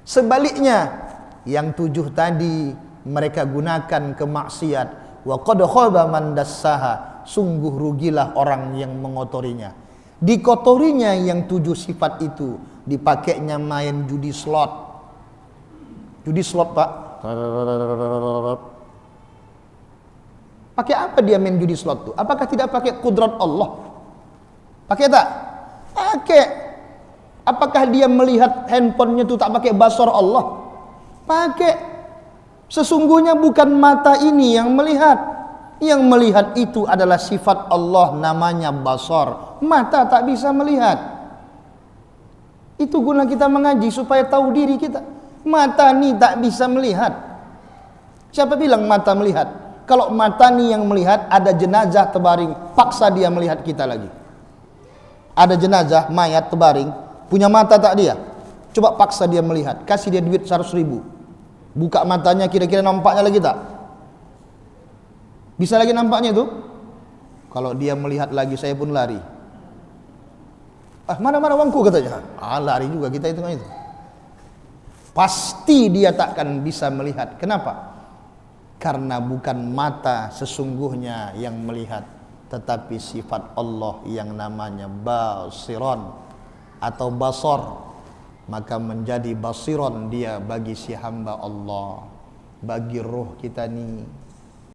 Sebaliknya, yang 7 tadi mereka gunakan kemaksiat. Wa qad khaba man dassaha, sungguh rugilah orang yang mengotorinya. Dikotorinya yang 7 sifat itu, dipakainya main judi slot. Judi slot, Pak. Pakai apa dia main judi slot tuh? Apakah tidak pakai kudrat Allah? Pakai tak? Pakai. Apakah dia melihat handphonenya itu tak pakai basar Allah? Pakai. Sesungguhnya bukan mata ini yang melihat. Yang melihat itu adalah sifat Allah, namanya basar. Mata tak bisa melihat. Itu guna kita mengaji supaya tahu diri kita. Mata ini tak bisa melihat. Siapa bilang mata melihat? Kalau mata ini yang melihat, ada jenazah terbaring, paksa dia melihat kita lagi. Ada jenazah, mayat terbaring, punya mata tak dia? Coba paksa dia melihat, kasih dia duit 100.000. Buka matanya, kira-kira nampaknya lagi tak? Bisa lagi nampaknya itu? Kalau dia melihat lagi, saya pun lari. Mana-mana uangku katanya. Lari juga kita hitungan itu. Pasti dia takkan bisa melihat. Kenapa? Karena bukan mata sesungguhnya yang melihat, tetapi sifat Allah yang namanya basiron atau basar, maka menjadi basiron dia bagi si hamba Allah, bagi ruh kita ni.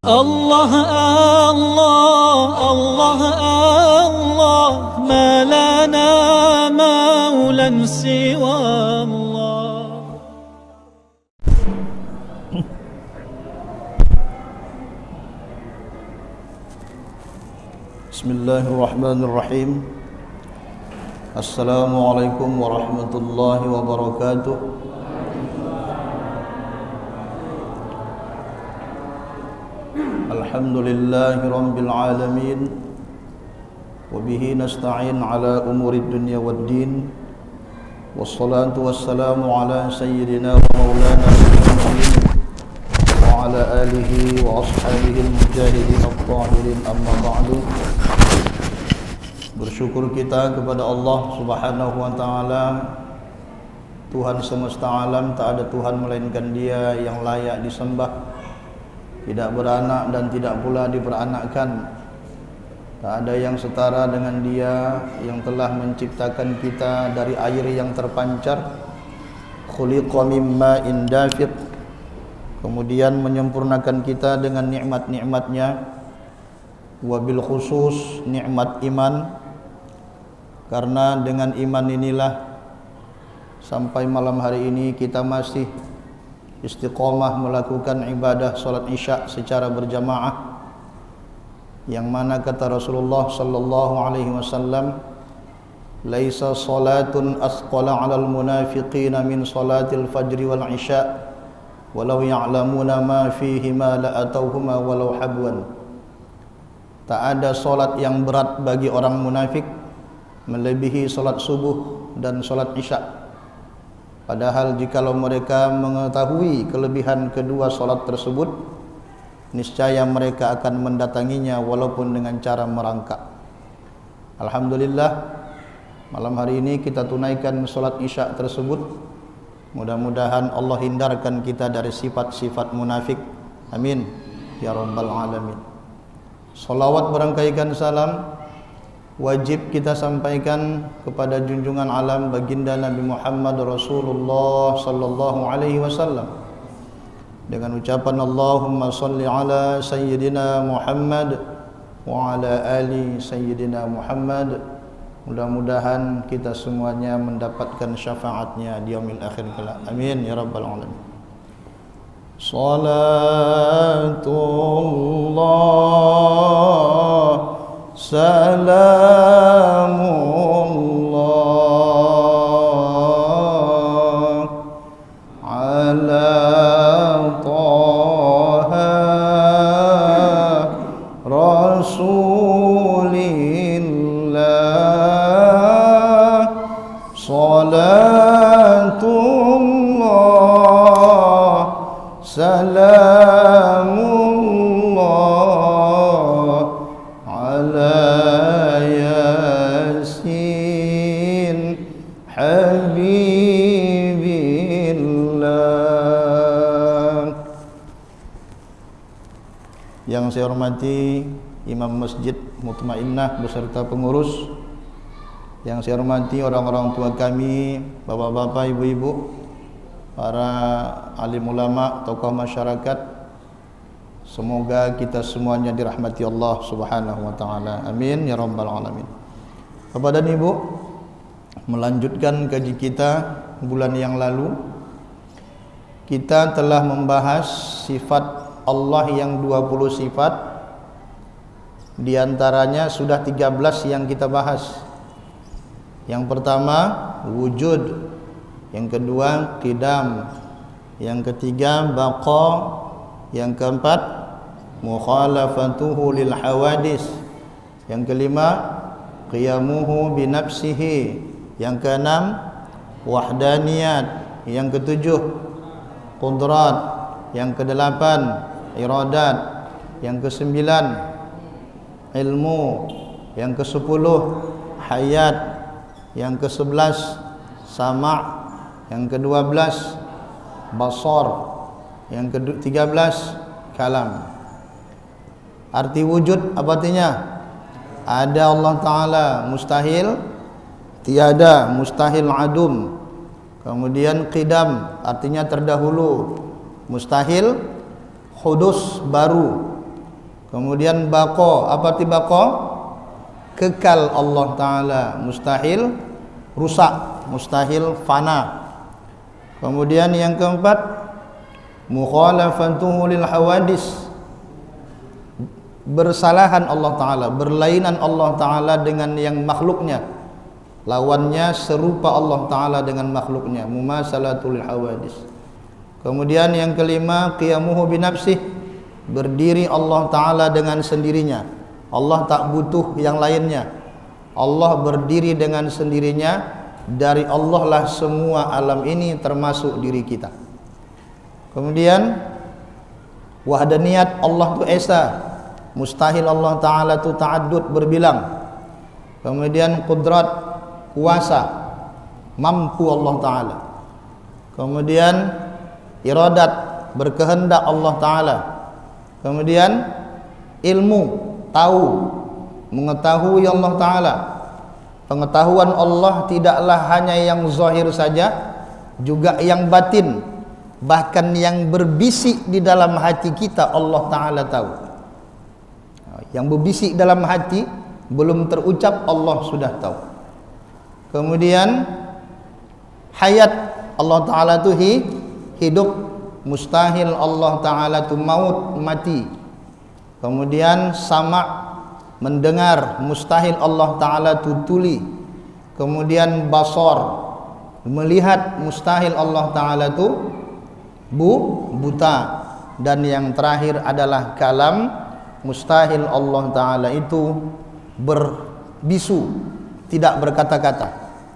Allah Allah Allah Allah, ma lana maulan siwa Allah. Bismillahirrahmanirrahim. Assalamualaikum warahmatullahi wabarakatuh. Alhamdulillahi rabbil alamin. Wabihi nasta'in ala umuri dunya waddin. Wassalatu wassalamu ala sayyidina wa maulana Muhammadin wa ala alihi wa ashabihi al-mujahidin at-tahirin, amma ba'du. Bersyukur kita kepada Allah Subhanahu wa ta'ala, Tuhan semesta alam. Tak ada Tuhan melainkan Dia yang layak disembah, tidak beranak dan tidak pula diperanakkan. Tak ada yang setara dengan Dia yang telah menciptakan kita dari air yang terpancar, khuliqa min ma'in dafiq, kemudian menyempurnakan kita dengan nikmat-nikmatnya, wabil khusus nikmat iman. Karena dengan iman inilah sampai malam hari ini kita masih istiqomah melakukan ibadah salat Isya secara berjamaah, yang mana kata Rasulullah sallallahu alaihi wasallam, laisa salatun asqala 'alal munafiqina min salatil fajri wal isya walau ya'lamuna ma fihima la atauhuma walau habwan. Tak ada salat yang berat bagi orang munafik melebihi salat subuh dan salat isya. Padahal jikalau mereka mengetahui kelebihan kedua salat tersebut, niscaya mereka akan mendatanginya walaupun dengan cara merangkak. Alhamdulillah, malam hari ini kita tunaikan salat isya tersebut. Mudah-mudahan Allah hindarkan kita dari sifat-sifat munafik. Amin ya rabbal alamin. Salawat berangkaikan salam wajib kita sampaikan kepada junjungan alam baginda Nabi Muhammad Rasulullah sallallahu alaihi wasallam dengan ucapan Allahumma salli ala sayyidina Muhammad wa ala ali sayyidina Muhammad. Mudah-mudahan kita semuanya mendapatkan syafaatnya di yaumil akhir kelak. Amin ya rabbal alamin. Salatullah salamullah ala Taha Rasulillah. Salatullah salamullah ala Yasin Yang saya hormati Imam Masjid Mutmainnah beserta pengurus. Yang saya hormati orang-orang tua kami, bapak-bapak, ibu-ibu, para alim ulama, tokoh masyarakat. Semoga kita semuanya dirahmati Allah Subhanahu wa taala. Amin ya rabbal alamin. Bapak dan Ibu, melanjutkan kaji kita bulan yang lalu, kita telah membahas sifat Allah yang 20 sifat. Di antaranya sudah 13 yang kita bahas. Yang pertama wujud, yang kedua qidam, yang ketiga baqa, yang keempat mukhalafatuhu lil hawadis, yang kelima qiyamuhu bi nafsihi, yang keenam wahdaniyat, yang ketujuh qudrat, yang kedelapan iradat, yang kesembilan ilmu, yang kesepuluh hayat, yang ke-11 sama', yang ke-12 basar, yang ke-13 kalam. Arti wujud apa artinya? Ada Allah Ta'ala, mustahil tiada, mustahil adum. Kemudian qidam artinya terdahulu, mustahil hudus baru. Kemudian baqa, apa arti baqa? Kekal Allah Ta'ala, mustahil rusak, mustahil fana. Kemudian yang keempat mukhalafatuhu lil hawadis, bersalahan Allah Ta'ala, berlainan Allah Ta'ala dengan yang makhluknya, lawannya serupa Allah Ta'ala dengan makhluknya, mumasalatul hawadis. Kemudian yang kelima qiyamuhu binafsih, berdiri Allah Ta'ala dengan sendirinya. Allah tak butuh yang lainnya. Allah berdiri dengan sendirinya. Dari Allah lah semua alam ini termasuk diri kita. Kemudian wahdaniyat, Allah tu esa, mustahil Allah Ta'ala tu ta'addud, berbilang. Kemudian qudrat, kuasa, mampu Allah Ta'ala. Kemudian iradat, berkehendak Allah Ta'ala. Kemudian ilmu, tahu, mengetahui Allah Ta'ala. Pengetahuan Allah tidaklah hanya yang zahir saja, juga yang batin, bahkan yang berbisik di dalam hati kita Allah Ta'ala tahu. Yang berbisik dalam hati belum terucap Allah sudah tahu. Kemudian hayat, Allah Ta'ala tu hidup, mustahil Allah Ta'ala tu maut, mati. Kemudian sama', mendengar, mustahil Allah Ta'ala tu tuli. Kemudian basar, melihat, mustahil Allah Ta'ala tu buta. Dan yang terakhir adalah kalam, mustahil Allah Ta'ala itu berbisu, tidak berkata-kata.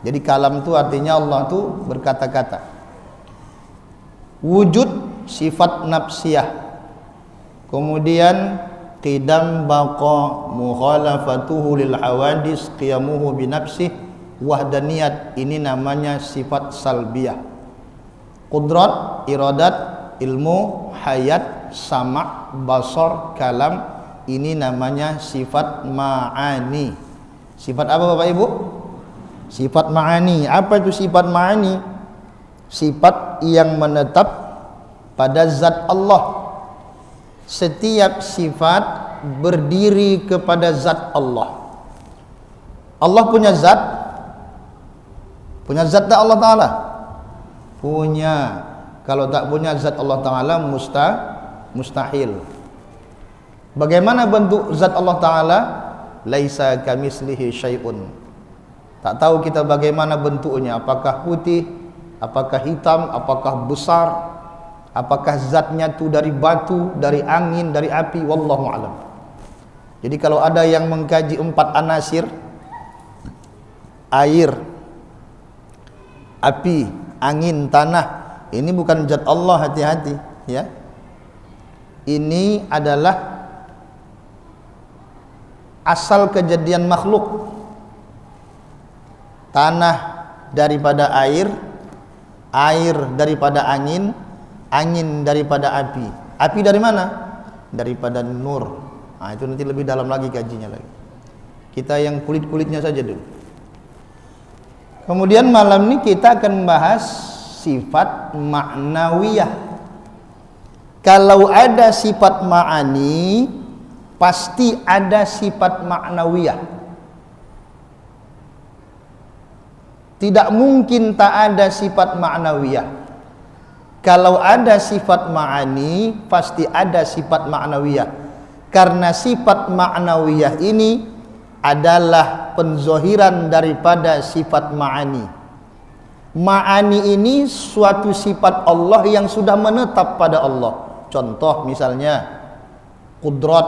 Jadi kalam tu artinya Allah tu berkata-kata. Wujud sifat nafsiyah. Kemudian qidam baqa mukhalafatuhu lil hawadis qiyamuhu bi nafsih wahdaniyat, ini namanya sifat salbiyah. Qudrat, iradat, ilmu, hayat, sama', basar, kalam, ini namanya sifat ma'ani. Sifat apa Bapak Ibu? Sifat ma'ani. Apa itu sifat ma'ani? Sifat yang menetap pada zat Allah. Setiap sifat berdiri kepada zat Allah. Allah punya zat. Punya zat tak Allah Ta'ala? Punya. Kalau tak punya zat Allah Ta'ala mustahil. Bagaimana bentuk zat Allah Ta'ala? Laisa kamislihi syai'un. Tak tahu kita bagaimana bentuknya. Apakah putih, apakah hitam, apakah besar, apakah zatnya tu dari batu, dari angin, dari api, wallahu alam. Jadi kalau ada yang mengkaji 4 anasir, air, api, angin, tanah, ini bukan zat Allah, hati-hati ya. Ini adalah asal kejadian makhluk. Tanah daripada air, air daripada angin, angin daripada api. Api dari mana? Daripada nur. Nah, itu nanti lebih dalam lagi kajinya lagi. Kita yang kulit-kulitnya saja dulu. Kemudian malam ini kita akan membahas sifat ma'nawiyah. Kalau ada sifat ma'ani, pasti ada sifat ma'nawiyah. Tidak mungkin tak ada sifat ma'nawiyah. Kalau ada sifat ma'ani, pasti ada sifat ma'nawiyah. Karena sifat ma'nawiyah ini adalah penzohiran daripada sifat ma'ani. Ma'ani ini suatu sifat Allah yang sudah menetap pada Allah. Contoh misalnya qudrat,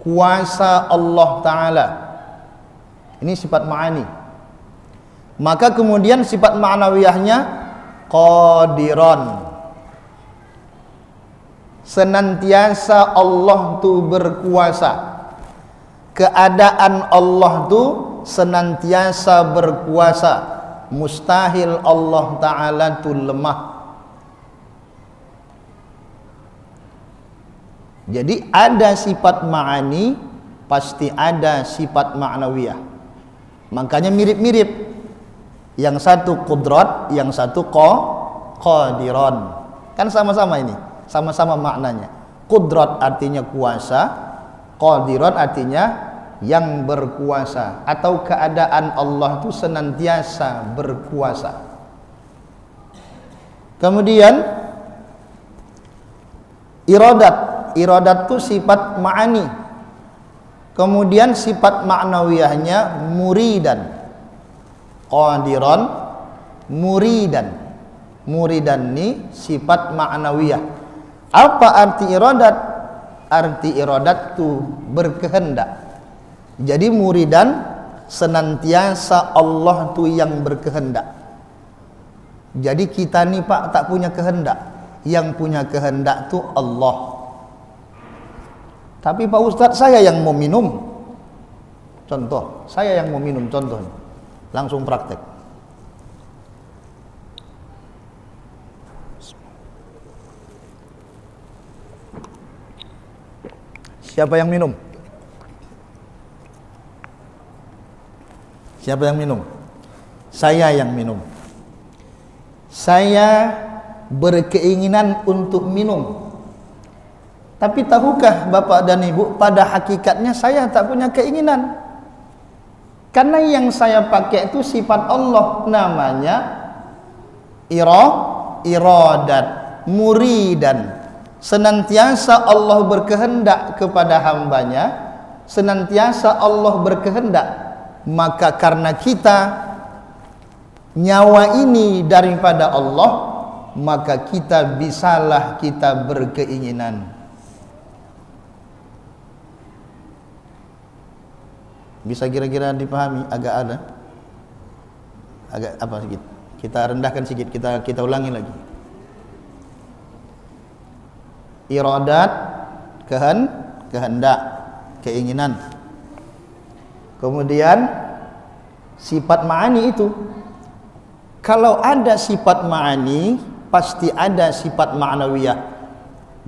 kuasa Allah Ta'ala. Ini sifat ma'ani. Maka kemudian sifat ma'nawiyahnya qadiran. Senantiasa Allah tu berkuasa. Keadaan Allah tu senantiasa berkuasa. Mustahil Allah Ta'ala tu lemah. Jadi ada sifat ma'ani, pasti ada sifat ma'nawiyah. Makanya mirip-mirip. Yang satu qudrat, yang satu qadiran. Kan sama-sama ini, sama-sama maknanya. Qudrat artinya kuasa, qadiran artinya yang berkuasa, atau keadaan Allah itu senantiasa berkuasa. Kemudian iradat itu sifat ma'ani. Kemudian sifat ma'nawiyahnya muridan, qadiran, muridan. Muridan ini sifat ma'nawiyah. Apa arti iradat? Arti iradat itu berkehendak. Jadi muridan senantiasa Allah tu yang berkehendak. Jadi kita ni Pak tak punya kehendak. Yang punya kehendak tu Allah. Tapi Pak Ustadz, saya yang mau minum. Contoh, saya yang mau minum, contoh. Langsung praktek. Siapa yang minum? Siapa yang minum? Saya yang minum. Saya berkeinginan untuk minum. Tapi tahukah Bapak dan Ibu, pada hakikatnya saya tak punya keinginan. Karena yang saya pakai itu sifat Allah, namanya iradat, muridan. Senantiasa Allah berkehendak kepada hambanya, senantiasa Allah berkehendak. Maka karena kita nyawa ini daripada Allah, maka kita bisalah kita berkeinginan. Bisa kira-kira dipahami? Agak ada, agak apa sedikit. Kita rendahkan sedikit, kita ulangi lagi. Iradat, kehendak, keinginan. Kemudian sifat ma'ani itu, kalau ada sifat ma'ani, pasti ada sifat ma'nawiyah.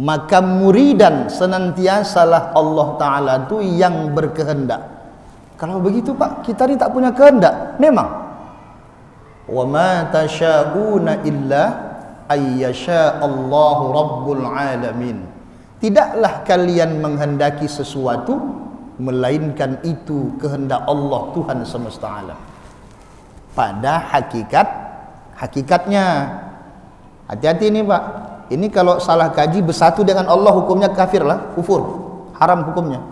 Maka muridan, senantiasalah Allah Ta'ala itu yang berkehendak. Kalau begitu Pak, kita ni tak punya kehendak. Memang. Wa ma tasyauna illa ayyasha Allahu Rabbul Alamin. Tidaklah kalian menghendaki sesuatu melainkan itu kehendak Allah, Tuhan semesta alam. Pada hakikatnya. Hati-hati ini Pak. Ini kalau salah kaji bersatu dengan Allah, hukumnya kafir lah, kufur, haram hukumnya.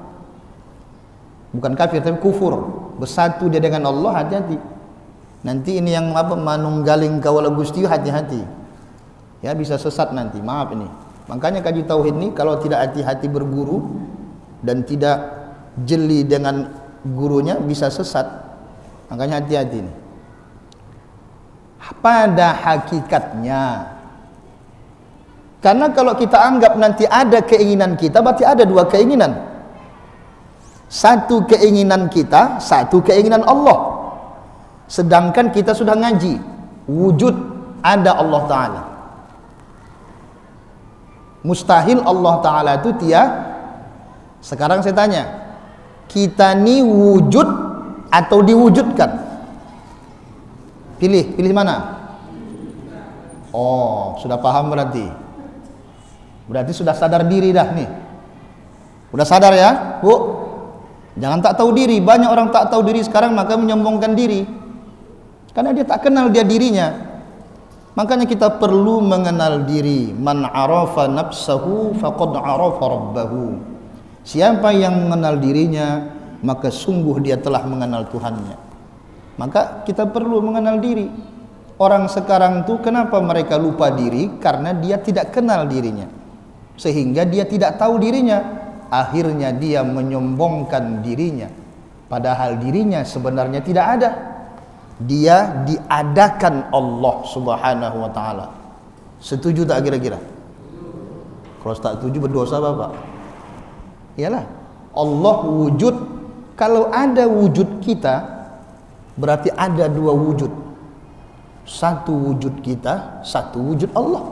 Bukan kafir tapi kufur. Bersatu dia dengan Allah, hati-hati. Nanti ini yang apa, manunggaling kawula Gusti, hati-hati. Ya, bisa sesat nanti. Maaf ini. Makanya kaji tauhid ini kalau tidak hati-hati berguru dan tidak jeli dengan gurunya, bisa sesat. Makanya hati-hati ini. Pada hakikatnya, karena kalau kita anggap nanti ada keinginan kita, berarti ada dua keinginan. Satu keinginan kita, satu keinginan Allah. Sedangkan kita sudah ngaji, wujud ada Allah Ta'ala. Mustahil Allah Ta'ala itu Sekarang saya tanya, kita ini wujud atau diwujudkan? Pilih mana? Oh, sudah paham berarti. Berarti sudah sadar diri dah nih. Udah sadar ya, Bu? Jangan tak tahu diri. Banyak orang tak tahu diri sekarang, maka menyombongkan diri. Karena dia tak kenal dia dirinya. Makanya kita perlu mengenal diri. Man arafa nafsahu faqad arafa rabbahu. Siapa yang mengenal dirinya, maka sungguh dia telah mengenal Tuhannya. Maka kita perlu mengenal diri. Orang sekarang tuh kenapa mereka lupa diri? Karena dia tidak kenal dirinya, sehingga dia tidak tahu dirinya. Akhirnya dia menyombongkan dirinya, padahal dirinya sebenarnya tidak ada. Dia diadakan Allah Subhanahu wa ta'ala. Setuju tak kira-kira? Kalau tak setuju berdosa Bapak. Iyalah, Allah wujud. Kalau ada wujud kita, berarti ada dua wujud. Satu wujud kita, satu wujud Allah.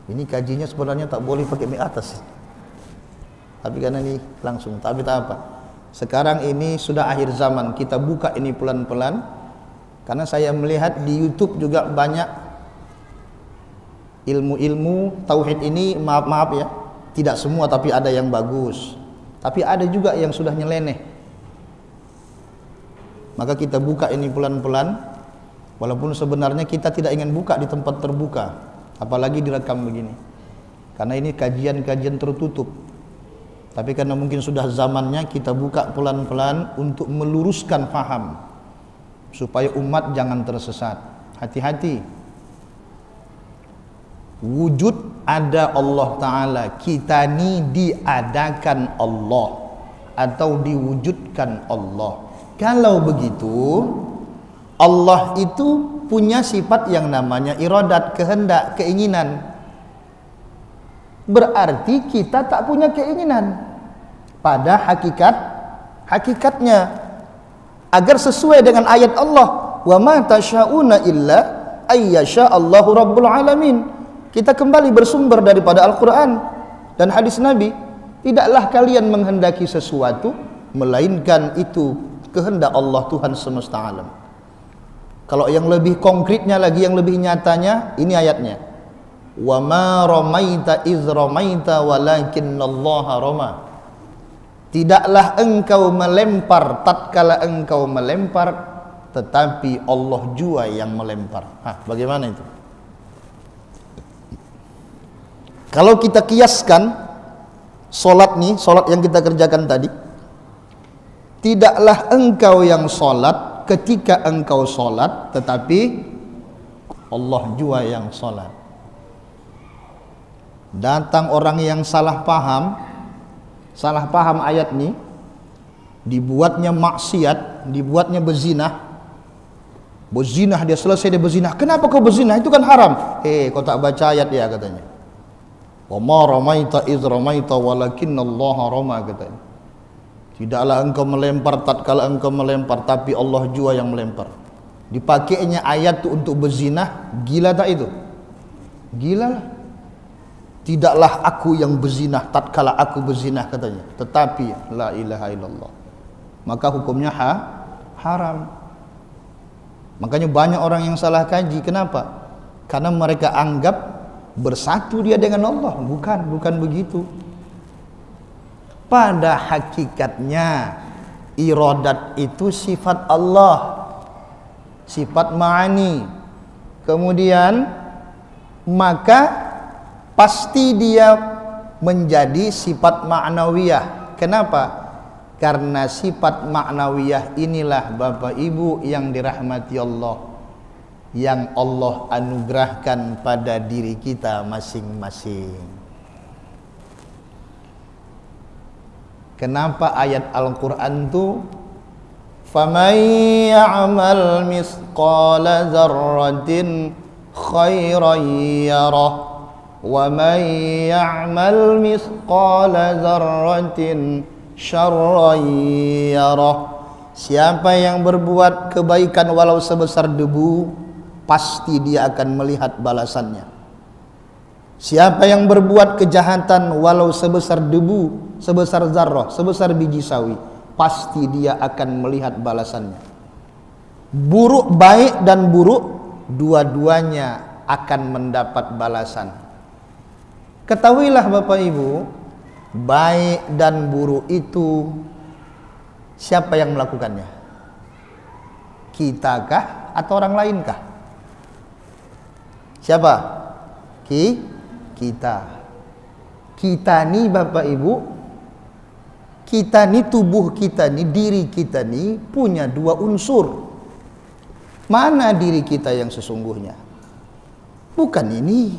Ini kajinya sebenarnya tak boleh pakai mic atas, tapi karena ini langsung, tapi tak apa. Sekarang ini sudah akhir zaman, kita buka ini pelan-pelan. Karena saya melihat di YouTube juga banyak ilmu-ilmu tauhid ini, maaf ya, tidak semua, tapi ada yang bagus, tapi ada juga yang sudah nyeleneh. Maka kita buka ini pelan-pelan, walaupun sebenarnya kita tidak ingin buka di tempat terbuka, apalagi direkam begini, karena ini kajian-kajian tertutup. Tapi karena mungkin sudah zamannya, kita buka pelan-pelan untuk meluruskan faham, supaya umat jangan tersesat. Hati-hati. Wujud ada Allah Ta'ala, kita ni diadakan Allah atau diwujudkan Allah. Kalau begitu, Allah itu punya sifat yang namanya iradat, kehendak, keinginan. Berarti kita tak punya keinginan pada hakikatnya, agar sesuai dengan ayat Allah, wa ma tasyauna illa ayyasha Allahu rabbul alamin. Kita kembali bersumber daripada Al-Quran dan hadis Nabi. Tidaklah kalian menghendaki sesuatu melainkan itu kehendak Allah, Tuhan semesta alam. Kalau yang lebih konkretnya lagi, yang lebih nyatanya, ini ayatnya, wa ma ramaita iz ramaita walakinnallaha rama. Tidaklah engkau melempar tatkala engkau melempar, tetapi Allah jua yang melempar. Bagaimana itu? Kalau kita kiaskan solat nih, solat yang kita kerjakan tadi, tidaklah engkau yang solat ketika engkau solat, tetapi Allah jua yang solat. Datang orang yang salah paham ayat ini, dibuatnya maksiat, dibuatnya berzinah. Dia selesai dia berzinah. Kenapa kau berzinah? Itu kan haram. Kau tak baca ayat dia, katanya. Wa ma ramaita iz ramaita walakinnallaha rama, katanya. Tidaklah engkau melempar tatkala engkau melempar, tapi Allah jua yang melempar. Dipakainya ayat itu untuk berzinah. Gila tak itu? Gila lah. Tidaklah aku yang berzinah tatkala aku berzinah, katanya, tetapi la ilaha illallah. Maka hukumnya haram. Makanya banyak orang yang salah kaji. Kenapa? Karena mereka anggap bersatu dia dengan Allah. Bukan begitu. Pada hakikatnya iradat itu sifat Allah, sifat ma'ani. Kemudian maka pasti dia menjadi sifat ma'nawiyah. Kenapa? Karena sifat ma'nawiyah inilah Bapak Ibu yang dirahmati Allah, yang Allah anugerahkan pada diri kita masing-masing. Kenapa ayat Al-Quran itu faman ya'mal misqala dzarratin khairan yarah wa man ya'mal misqala dzarratin syarran yarah. Siapa yang berbuat kebaikan walau sebesar debu, pasti dia akan melihat balasannya. Siapa yang berbuat kejahatan walau sebesar debu, sebesar zarrah, sebesar biji sawi, pasti dia akan melihat balasannya. Buruk, baik dan buruk, dua-duanya akan mendapat balasan. Ketahuilah Bapak Ibu, baik dan buruk itu siapa yang melakukannya? Kitakah atau orang lainkah? Siapa? Kita. Kita ni Bapak Ibu, kita ni, tubuh kita ni, diri kita ni punya dua unsur. Mana diri kita yang sesungguhnya? Bukan ini.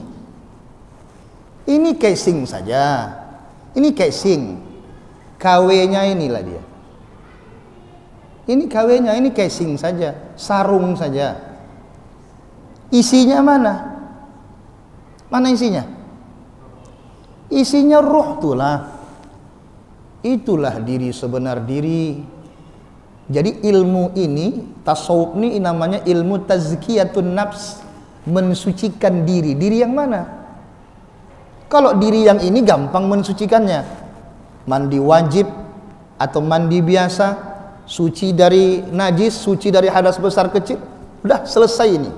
Ini casing saja. Ini casing. KW-nya inilah dia. Ini KW-nya, ini casing saja, sarung saja. Isinya mana? Mana isinya? Isinya ruh itulah. Itulah diri sebenar diri. Jadi ilmu ini, tasawuf ini namanya ilmu tazkiyatun nafs, mensucikan diri. Diri yang mana? Kalau diri yang ini gampang mensucikannya. Mandi wajib atau mandi biasa, suci dari najis, suci dari hadas besar kecil, udah selesai ini.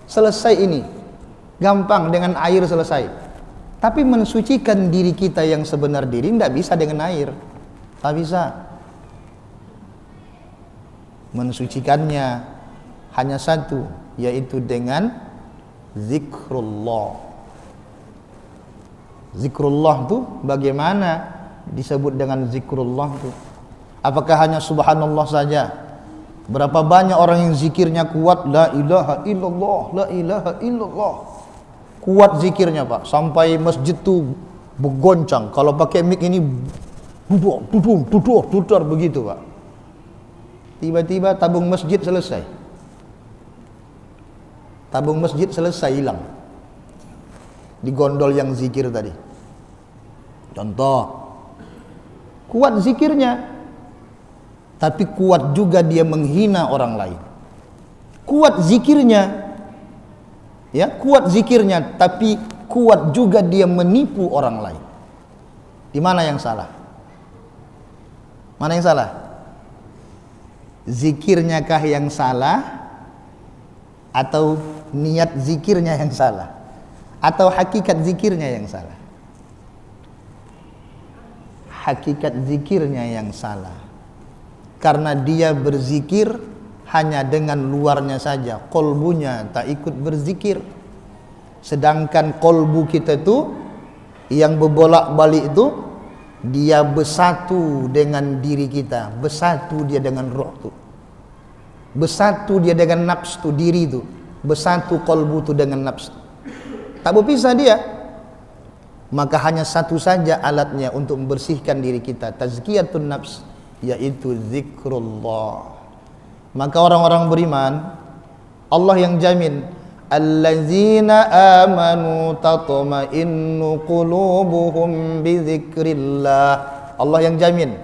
Selesai ini. Gampang, dengan air selesai. Tapi mensucikan diri kita yang sebenar diri tidak bisa dengan air. Tak bisa. Mensucikannya hanya satu, yaitu dengan zikrullah. Zikrullah itu bagaimana disebut dengan zikrullah itu? Apakah hanya subhanallah saja? Berapa banyak orang yang zikirnya kuat, la ilaha illallah, la ilaha illallah. Kuat zikirnya Pak, sampai masjid tu bergoncang. Kalau pakai mic ini duduk begitu Pak. Tiba-tiba tabung masjid selesai. Tabung masjid selesai, hilang. Di gondol yang zikir tadi. Contoh, kuat zikirnya, tapi kuat juga dia menghina orang lain. Kuat zikirnya, ya, kuat zikirnya, tapi kuat juga dia menipu orang lain. Di mana yang salah? Mana yang salah? Zikirnya kah yang salah, atau niat zikirnya yang salah, atau hakikat zikirnya yang salah? Hakikat zikirnya yang salah. Karena dia berzikir hanya dengan luarnya saja, kolbunya tak ikut berzikir. Sedangkan kolbu kita itu yang berbolak-balik itu, dia bersatu dengan diri kita, bersatu dia dengan roh itu, bersatu dia dengan nafs itu, diri itu, bersatu kolbu itu dengan nafs itu. Tak berpisah dia. Maka hanya satu saja alatnya untuk membersihkan diri kita, tazkiyatun nafs, yaitu zikrullah. Maka orang-orang beriman, Allah yang jamin, allazina amanu tatma'innu qulubuhum bizikrillah. Allah yang jamin,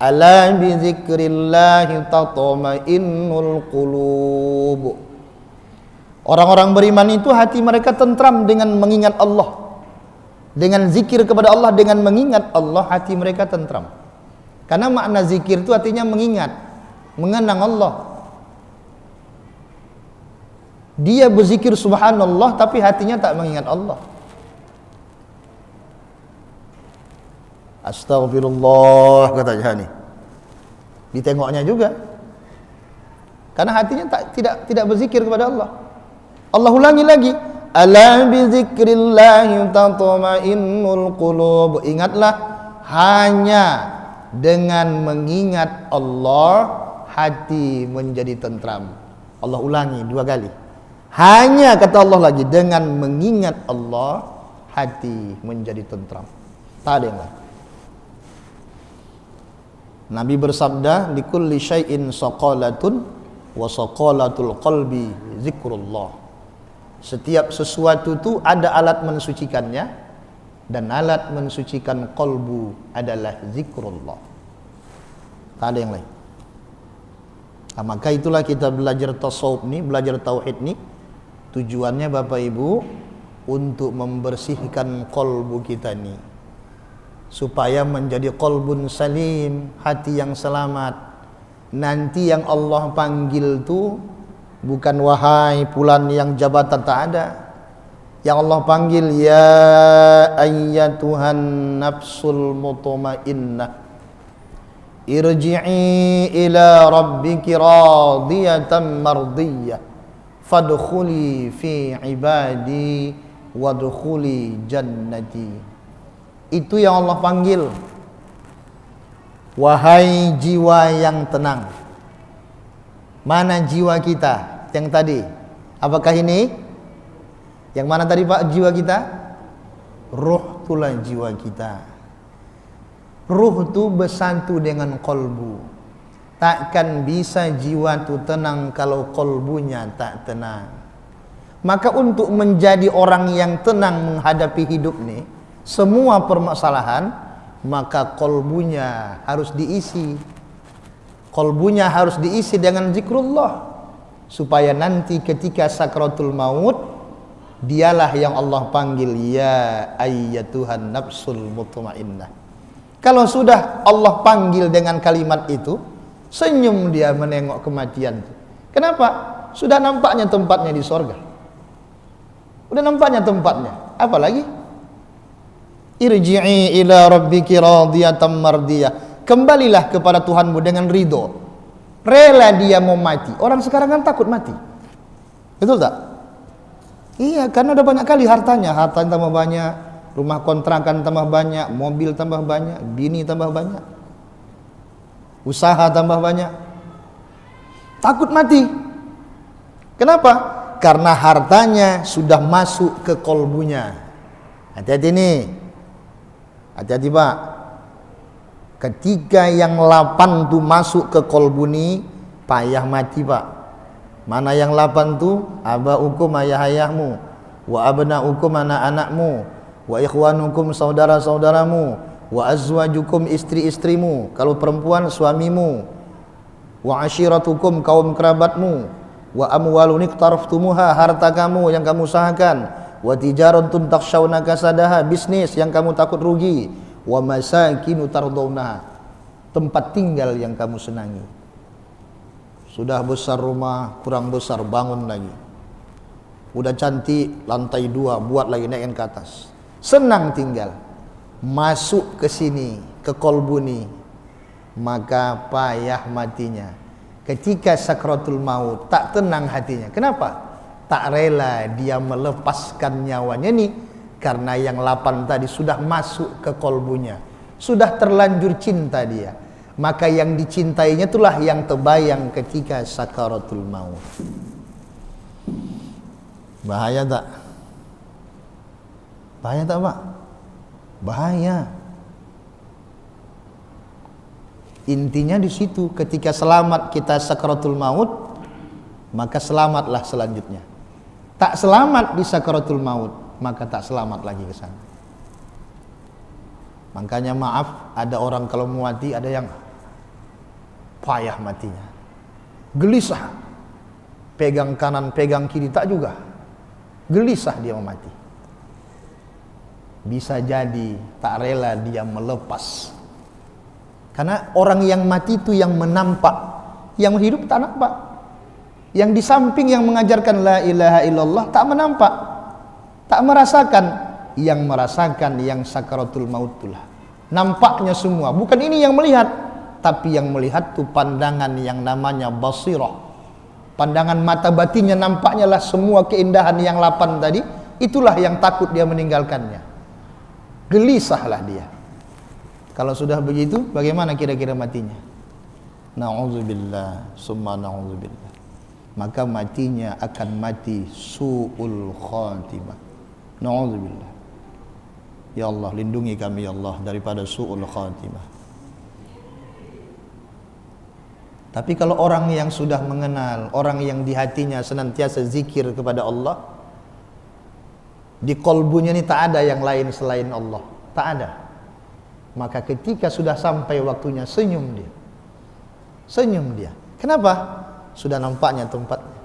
ala bizikrillah tatma'innul qulub. Orang-orang beriman itu hati mereka tentram dengan mengingat Allah. Dengan zikir kepada Allah, dengan mengingat Allah, hati mereka tentram. Karena makna zikir itu artinya mengingat, mengenang Allah. Dia berzikir subhanallah tapi hatinya tak mengingat Allah. Astagfirullah katanya nih. Ditengoknya juga. Karena hatinya tidak berzikir kepada Allah. Allah ulangi lagi, ala bizikrillah tatma'innul qulub. Ingatlah, hanya dengan mengingat Allah hati menjadi tentram. Allah ulangi 2 kali. Hanya, kata Allah lagi, dengan mengingat Allah hati menjadi tentram. Tak ada yang lain. Nabi bersabda, likulli syai'in saqalatun wa saqalatul qalbi zikrullah. Setiap sesuatu itu ada alat mensucikannya, dan alat mensucikan kolbu adalah zikrullah. Tak ada yang lain. Nah, maka itulah kita belajar tasawuf ni, belajar tauhid ni, tujuannya Bapak Ibu untuk membersihkan kolbu kita ni, supaya menjadi kolbun salim, hati yang selamat. Nanti yang Allah panggil tu bukan wahai fulan yang jabatan, tak ada. Yang Allah panggil ya ayyatuhan nafsul mutmainnah irji'i ila rabbiki radiyatan mardiyah fadkhuli fi ibadi wadkhuli jannati. Itu yang Allah panggil. Wahai jiwa yang tenang. Mana jiwa kita yang tadi? Apakah ini? Yang mana tadi Pak jiwa kita? Ruh itulah jiwa kita. Ruh itu bersatu dengan kolbu. Takkan bisa jiwa itu tenang kalau kolbunya tak tenang. Maka untuk menjadi orang yang tenang menghadapi hidup ni, semua permasalahan, maka kolbunya harus diisi. Kolbunya harus diisi dengan zikrullah, supaya nanti ketika sakratul maut, dialah yang Allah panggil ya ayyatuhan nafsul mutmainnah. Kalau sudah Allah panggil dengan kalimat itu, senyum dia menengok kematian itu. Kenapa? Sudah nampaknya tempatnya di sorga. Udah nampaknya tempatnya. Apa lagi? Irji'i ila rabbiki radiyatan mardiyah. Kembalilah kepada Tuhanmu dengan ridho. Rela dia mau mati. Orang sekarang kan takut mati. Betul tak? Iya, karena udah banyak kali hartanya. Harta tambah banyak, rumah kontrakan tambah banyak, mobil tambah banyak, bini tambah banyak, usaha tambah banyak. Takut mati. Kenapa? Karena hartanya sudah masuk ke kolbunya. Hati-hati nih. Hati-hati Pak. Ketika yang 8 tu masuk ke kolbu ni, payah mati Pak. Mana yang 8 tu? Abaukum, ayah-ayahmu, wa abnaukum, anak-anakmu, wa ikhwanukum, saudara-saudaramu, wa azwajukum, istri-istrimu, kalau perempuan suamimu, wa ashiratukum, kaum kerabatmu, wa amwalun iqtaraftumuha, harta kamu yang kamu usahakan, wa tijaratun takhshawna kasadaha, bisnis yang kamu takut rugi, wa masakinu tardawnaha, tempat tinggal yang kamu senangi. Sudah besar rumah, kurang besar bangun lagi. Udah cantik, lantai 2 buat lagi, naikkan ke atas. Senang tinggal. Masuk ke sini, ke kolbu ni, maka payah matinya. Ketika sakratul maut, tak tenang hatinya. Kenapa? Tak rela dia melepaskan nyawanya ni, karena yang 8 tadi sudah masuk ke kolbunya. Sudah terlanjur cinta dia. Maka yang dicintainya itulah yang terbayang ketika sakaratul maut. Bahaya tak? Bahaya tak Pak? Bahaya. Intinya di situ, ketika selamat kita sakaratul maut, maka selamatlah selanjutnya. Tak selamat di sakaratul maut, maka tak selamat lagi ke sana. Makanya maaf, ada orang kalau mati ada yang payah matinya, gelisah, pegang kanan pegang kiri tak juga, gelisah dia mau mati. Bisa jadi tak rela dia melepas, karena orang yang mati itu yang menampak, yang hidup tak nampak. Yang di samping yang mengajarkan la ilaha illallah tak menampak, tak merasakan. Yang merasakan yang sakaratul maut itulah, nampaknya semua. Bukan ini yang melihat, tapi yang melihat tu pandangan yang namanya basirah. Pandangan mata batinnya nampaknya lah semua keindahan yang 8 tadi. Itulah yang takut dia meninggalkannya. Gelisahlah dia. Kalau sudah begitu, bagaimana kira-kira matinya? Na'udzubillah, summa na'udzubillah. Maka matinya akan mati su'ul khatimah. Na'udzubillah. Ya Allah, lindungi kami ya Allah daripada su'ul khatimah. Tapi kalau orang yang sudah mengenal, orang yang di hatinya senantiasa zikir kepada Allah, di kolbunya ini tak ada yang lain selain Allah, tak ada. Maka ketika sudah sampai waktunya, senyum dia. Senyum dia. Kenapa? Sudah nampaknya tempatnya.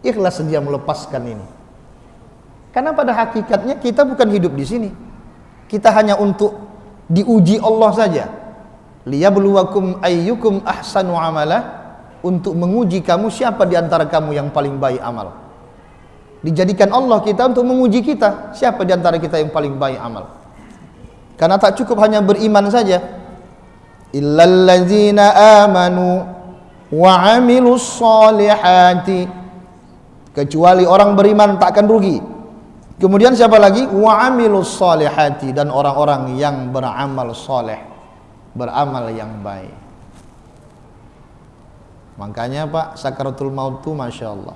Ikhlas dia melepaskan ini. Karena pada hakikatnya kita bukan hidup di sini. Kita hanya untuk diuji Allah saja. Liyabluwakum ayyukum ahsanu amala, untuk menguji kamu siapa di antara kamu yang paling baik amal. Dijadikan Allah kita untuk menguji kita, siapa di antara kita yang paling baik amal. Karena tak cukup hanya beriman saja. Illal ladzina amanu wa amilus solihati, kecuali orang beriman tak akan rugi. Kemudian siapa lagi? Wa amilus solihati, dan orang-orang yang beramal soleh, beramal yang baik. Makanya Pak, sakaratul maut itu Masya Allah,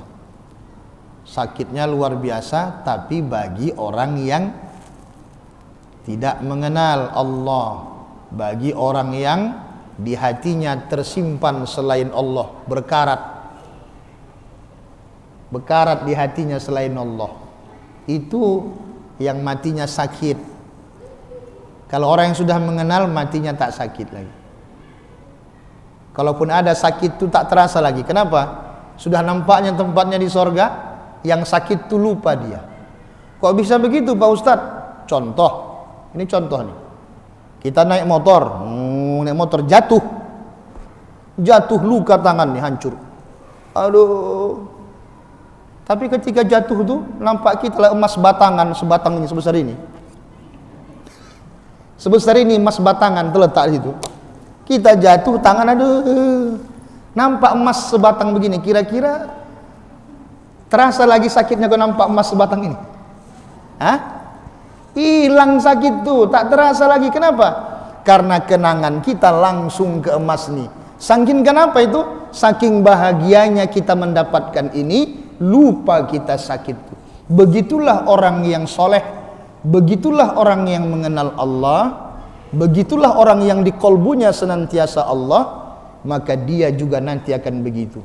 sakitnya luar biasa, tapi bagi orang yang tidak mengenal Allah, bagi orang yang di hatinya tersimpan selain Allah, berkarat di hatinya selain Allah, itu yang matinya sakit. Kalau orang yang sudah mengenal, matinya tak sakit lagi. Kalaupun ada sakit itu tak terasa lagi. Kenapa? Sudah nampaknya tempatnya di sorga, yang sakit itu lupa dia. Kok bisa begitu Pak Ustadz? Contoh, ini contoh nih. Kita naik motor jatuh luka tangan nih, hancur. Aduh. Tapi ketika jatuh tuh nampak kita lah emas batangan sebatang ini, sebesar ini. Sebesar ini emas batangan terletak di situ. Kita jatuh tangan, aduh. Nampak emas sebatang begini, kira-kira terasa lagi sakitnya kalau nampak emas sebatang ini? Hah? Hilang sakit tuh, tak terasa lagi. Kenapa? Karena kenangan kita langsung ke emas nih. Saking kenapa itu? Saking bahagianya kita mendapatkan ini, lupa kita sakit. Begitulah orang yang soleh, begitulah orang yang mengenal Allah, begitulah orang yang di kolbunya senantiasa Allah, maka dia juga nanti akan begitu.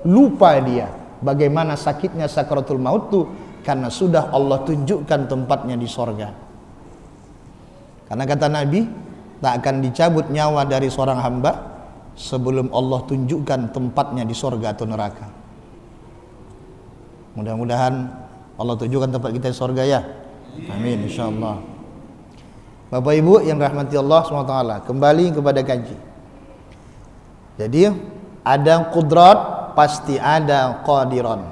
Lupa dia bagaimana sakitnya sakaratul maut itu, karena sudah Allah tunjukkan tempatnya di sorga. Karena kata Nabi, tak akan dicabut nyawa dari seorang hamba sebelum Allah tunjukkan tempatnya di sorga atau neraka. Mudah-mudahan Allah tunjukkan tempat kita di sorga ya. Amin insyaallah. Bapak Ibu yang rahmati Allah SWT, kembali kepada kaji. Jadi ada qudrat, pasti ada qadiran.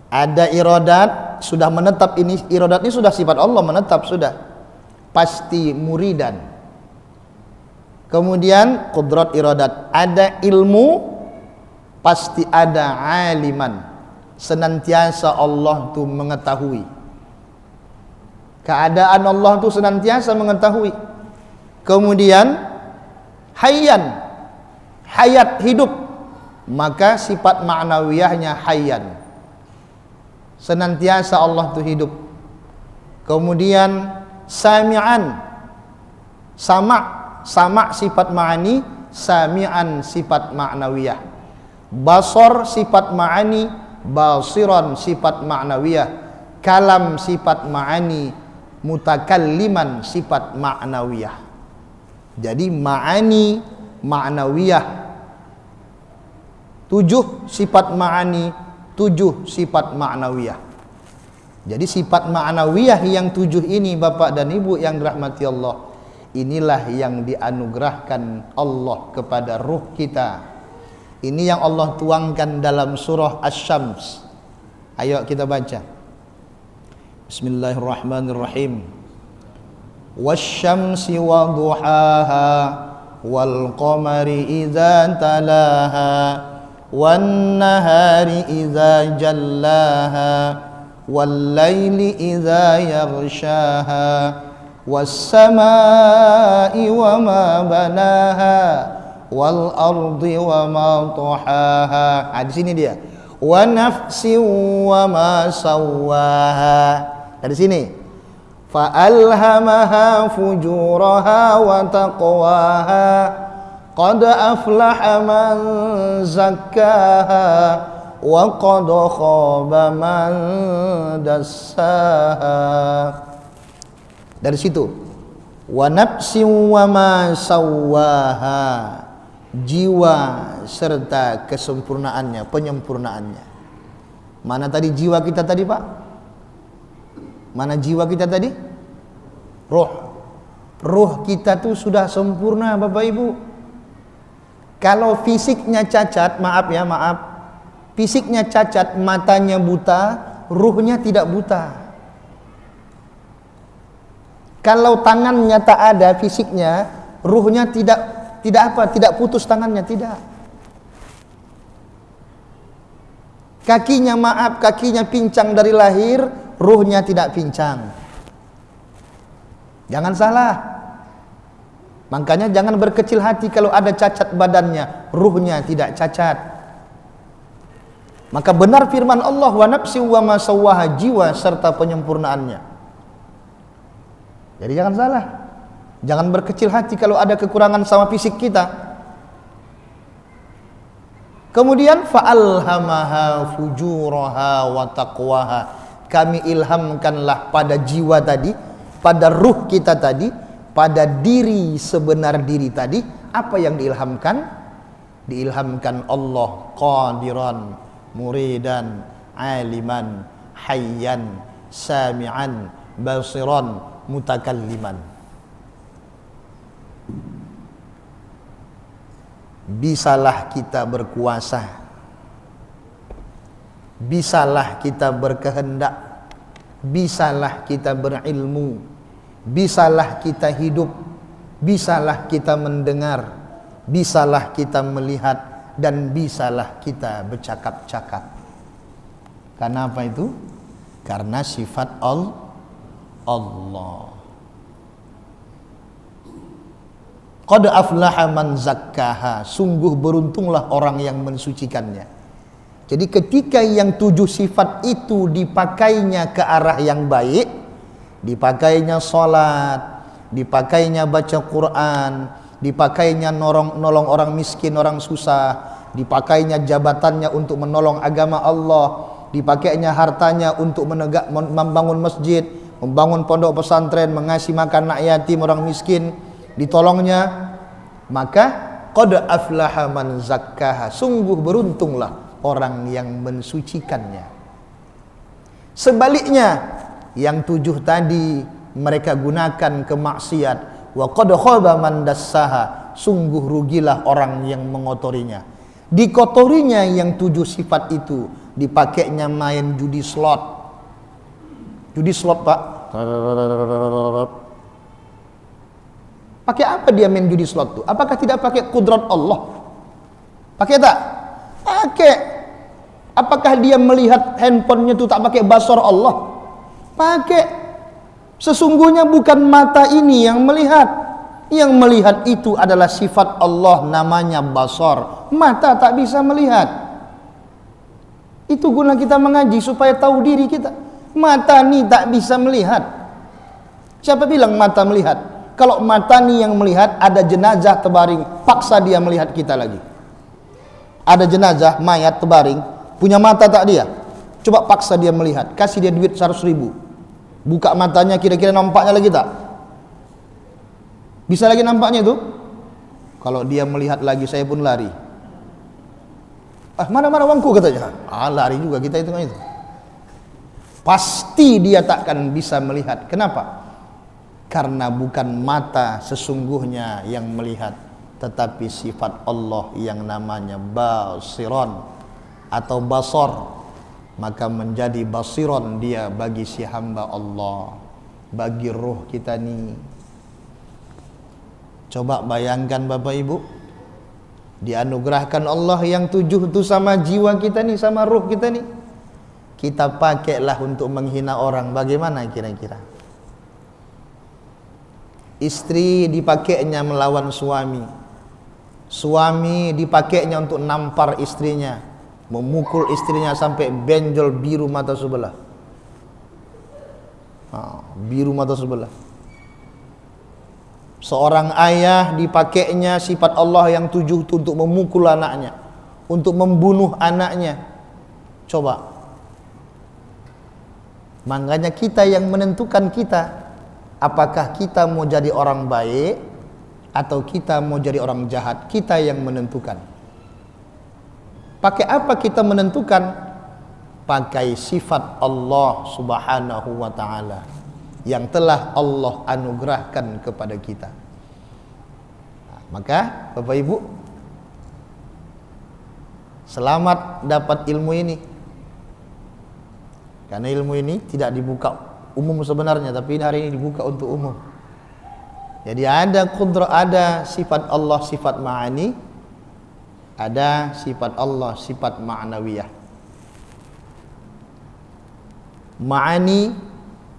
Ada iradat, sudah menetap ini, iradat ini sudah sifat Allah, menetap sudah. Pasti muridan. Kemudian qudrat iradat, ada ilmu, pasti ada aliman. Senantiasa Allah tu mengetahui. Keadaan Allah tu senantiasa mengetahui. Kemudian hayyan, hayat hidup, maka sifat ma'nawiyahnya hayyan. Senantiasa Allah tu hidup. Kemudian sami'an, sama sifat ma'ani, sami'an sifat ma'nawiyah. Basar sifat ma'ani, basiran sifat ma'nawiyah. Kalam sifat ma'ani, mutakalliman sifat ma'nawiyah. Jadi ma'ani, ma'nawiyah, 7 sifat ma'ani, 7 sifat ma'nawiyah. Jadi sifat ma'nawiyah yang 7 ini Bapak dan Ibu yang dirahmati Allah, inilah yang dianugerahkan Allah kepada ruh kita. Ini yang Allah tuangkan dalam surah Asy-Syams. Ayo kita baca. Bismillahirrahmanirrahim. Wasyamsi wa duhaha wal qamari idza talaha wan nahari idza jallaha wal laili idza yaghshaha was samaa'i wa ma banaha wal ardi wa ma tahaha. Di sini dia. Wa nafsi wa ma sawwaha. Dari sini. Fa alhamaha fujuraha wa taqwaha. Qad aflaha man zakkaha wa qad khaba man dassaha. Dari situ. Wa nafsi wa ma sawwaha. Jiwa serta kesempurnaannya, penyempurnaannya. Mana tadi jiwa kita tadi Pak? Mana jiwa kita tadi? Ruh. Ruh kita tuh sudah sempurna Bapak Ibu. Kalau fisiknya cacat, maaf, fisiknya cacat, matanya buta, ruhnya tidak buta. Kalau tangannya tak ada fisiknya, ruhnya tidak putus tangannya, tidak. Kakinya pincang dari lahir, ruhnya tidak pincang. Jangan salah. Makanya jangan berkecil hati kalau ada cacat badannya, ruhnya tidak cacat. Maka benar firman Allah, wa nafsi wa ma sawwaha, jiwa serta penyempurnaannya. Jadi jangan salah. Jangan berkecil hati kalau ada kekurangan sama fisik kita. Kemudian fa'alhamaha fujuraha wa taqwaha. Kami ilhamkanlah pada jiwa tadi, pada ruh kita tadi, pada diri sebenar diri tadi, apa yang diilhamkan? Diilhamkan Allah qadiran, muridan, aliman, hayyan, sami'an, basiran, mutakalliman. Bisalah kita berkuasa, bisalah kita berkehendak, bisalah kita berilmu, bisalah kita hidup, bisalah kita mendengar, bisalah kita melihat, dan bisalah kita bercakap-cakap. Karena apa itu? Karena sifat Allah. Qad aflaha man zakkaha, sungguh beruntunglah orang yang mensucikannya. Jadi ketika yang 7 sifat itu dipakainya ke arah yang baik, dipakainya salat, dipakainya baca Quran, dipakainya nolong orang miskin, orang susah, dipakainya jabatannya untuk menolong agama Allah, dipakainya hartanya untuk membangun masjid, membangun pondok pesantren, mengasih makan anak yatim, orang miskin, ditolongnya, maka qad aflaha man zakkaha, sungguh beruntunglah orang yang mensucikannya. Sebaliknya, yang 7 tadi mereka gunakan ke maksiat, wa qad khaba man dassaha, sungguh rugilah orang yang mengotorinya. Dikotorinya yang 7 sifat itu, dipakainya main judi slot. Judi slot, Pak. Pakai apa dia main judi slot itu? Apakah tidak pakai kudrat Allah? Pakai tak? Pakai. Apakah dia melihat handphonenya itu tak pakai basar Allah? Pakai. Sesungguhnya bukan mata ini yang melihat. Yang melihat itu adalah sifat Allah, namanya basar. Mata tak bisa melihat. Itu guna kita mengaji supaya tahu diri kita. Mata ini tak bisa melihat. Siapa bilang mata melihat? Kalau mata ni yang melihat, ada jenazah terbaring, paksa dia melihat kita lagi. Ada jenazah, mayat terbaring, punya mata tak dia? Coba paksa dia melihat, kasih dia duit 100.000. Buka matanya, kira-kira nampaknya lagi tak? Bisa lagi nampaknya itu? Kalau dia melihat lagi, saya pun lari. Mana-mana uangku katanya. Lari juga kita itu. Pasti dia takkan bisa melihat. Kenapa? Karena bukan mata sesungguhnya yang melihat, tetapi sifat Allah yang namanya basiron atau basar. Maka menjadi basiron dia bagi si hamba Allah, bagi ruh kita ni. Coba bayangkan Bapak Ibu, dianugerahkan Allah yang 7 itu sama jiwa kita ni, sama ruh kita ni. Kita pakailah untuk menghina orang, bagaimana kira-kira? Istri dipakainya melawan suami, suami dipakainya untuk nampar istrinya, memukul istrinya sampai benjol biru mata sebelah. Biru mata sebelah. Seorang ayah dipakainya sifat Allah yang 7 itu untuk memukul anaknya, untuk membunuh anaknya. Coba. Makanya kita yang menentukan kita, apakah kita mau jadi orang baik atau kita mau jadi orang jahat, kita yang menentukan. Pakai apa kita menentukan? pakai sifat Allah Subhanahu wa ta'ala yang telah Allah anugerahkan kepada kita. Nah, maka Bapak Ibu, selamat dapat ilmu ini, karena ilmu ini tidak dibuka umum sebenarnya, tapi hari ini dibuka untuk umum. Jadi ada qudrah, ada sifat Allah, sifat ma'ani, ada sifat Allah, sifat ma'nawiyah. Ma'ani,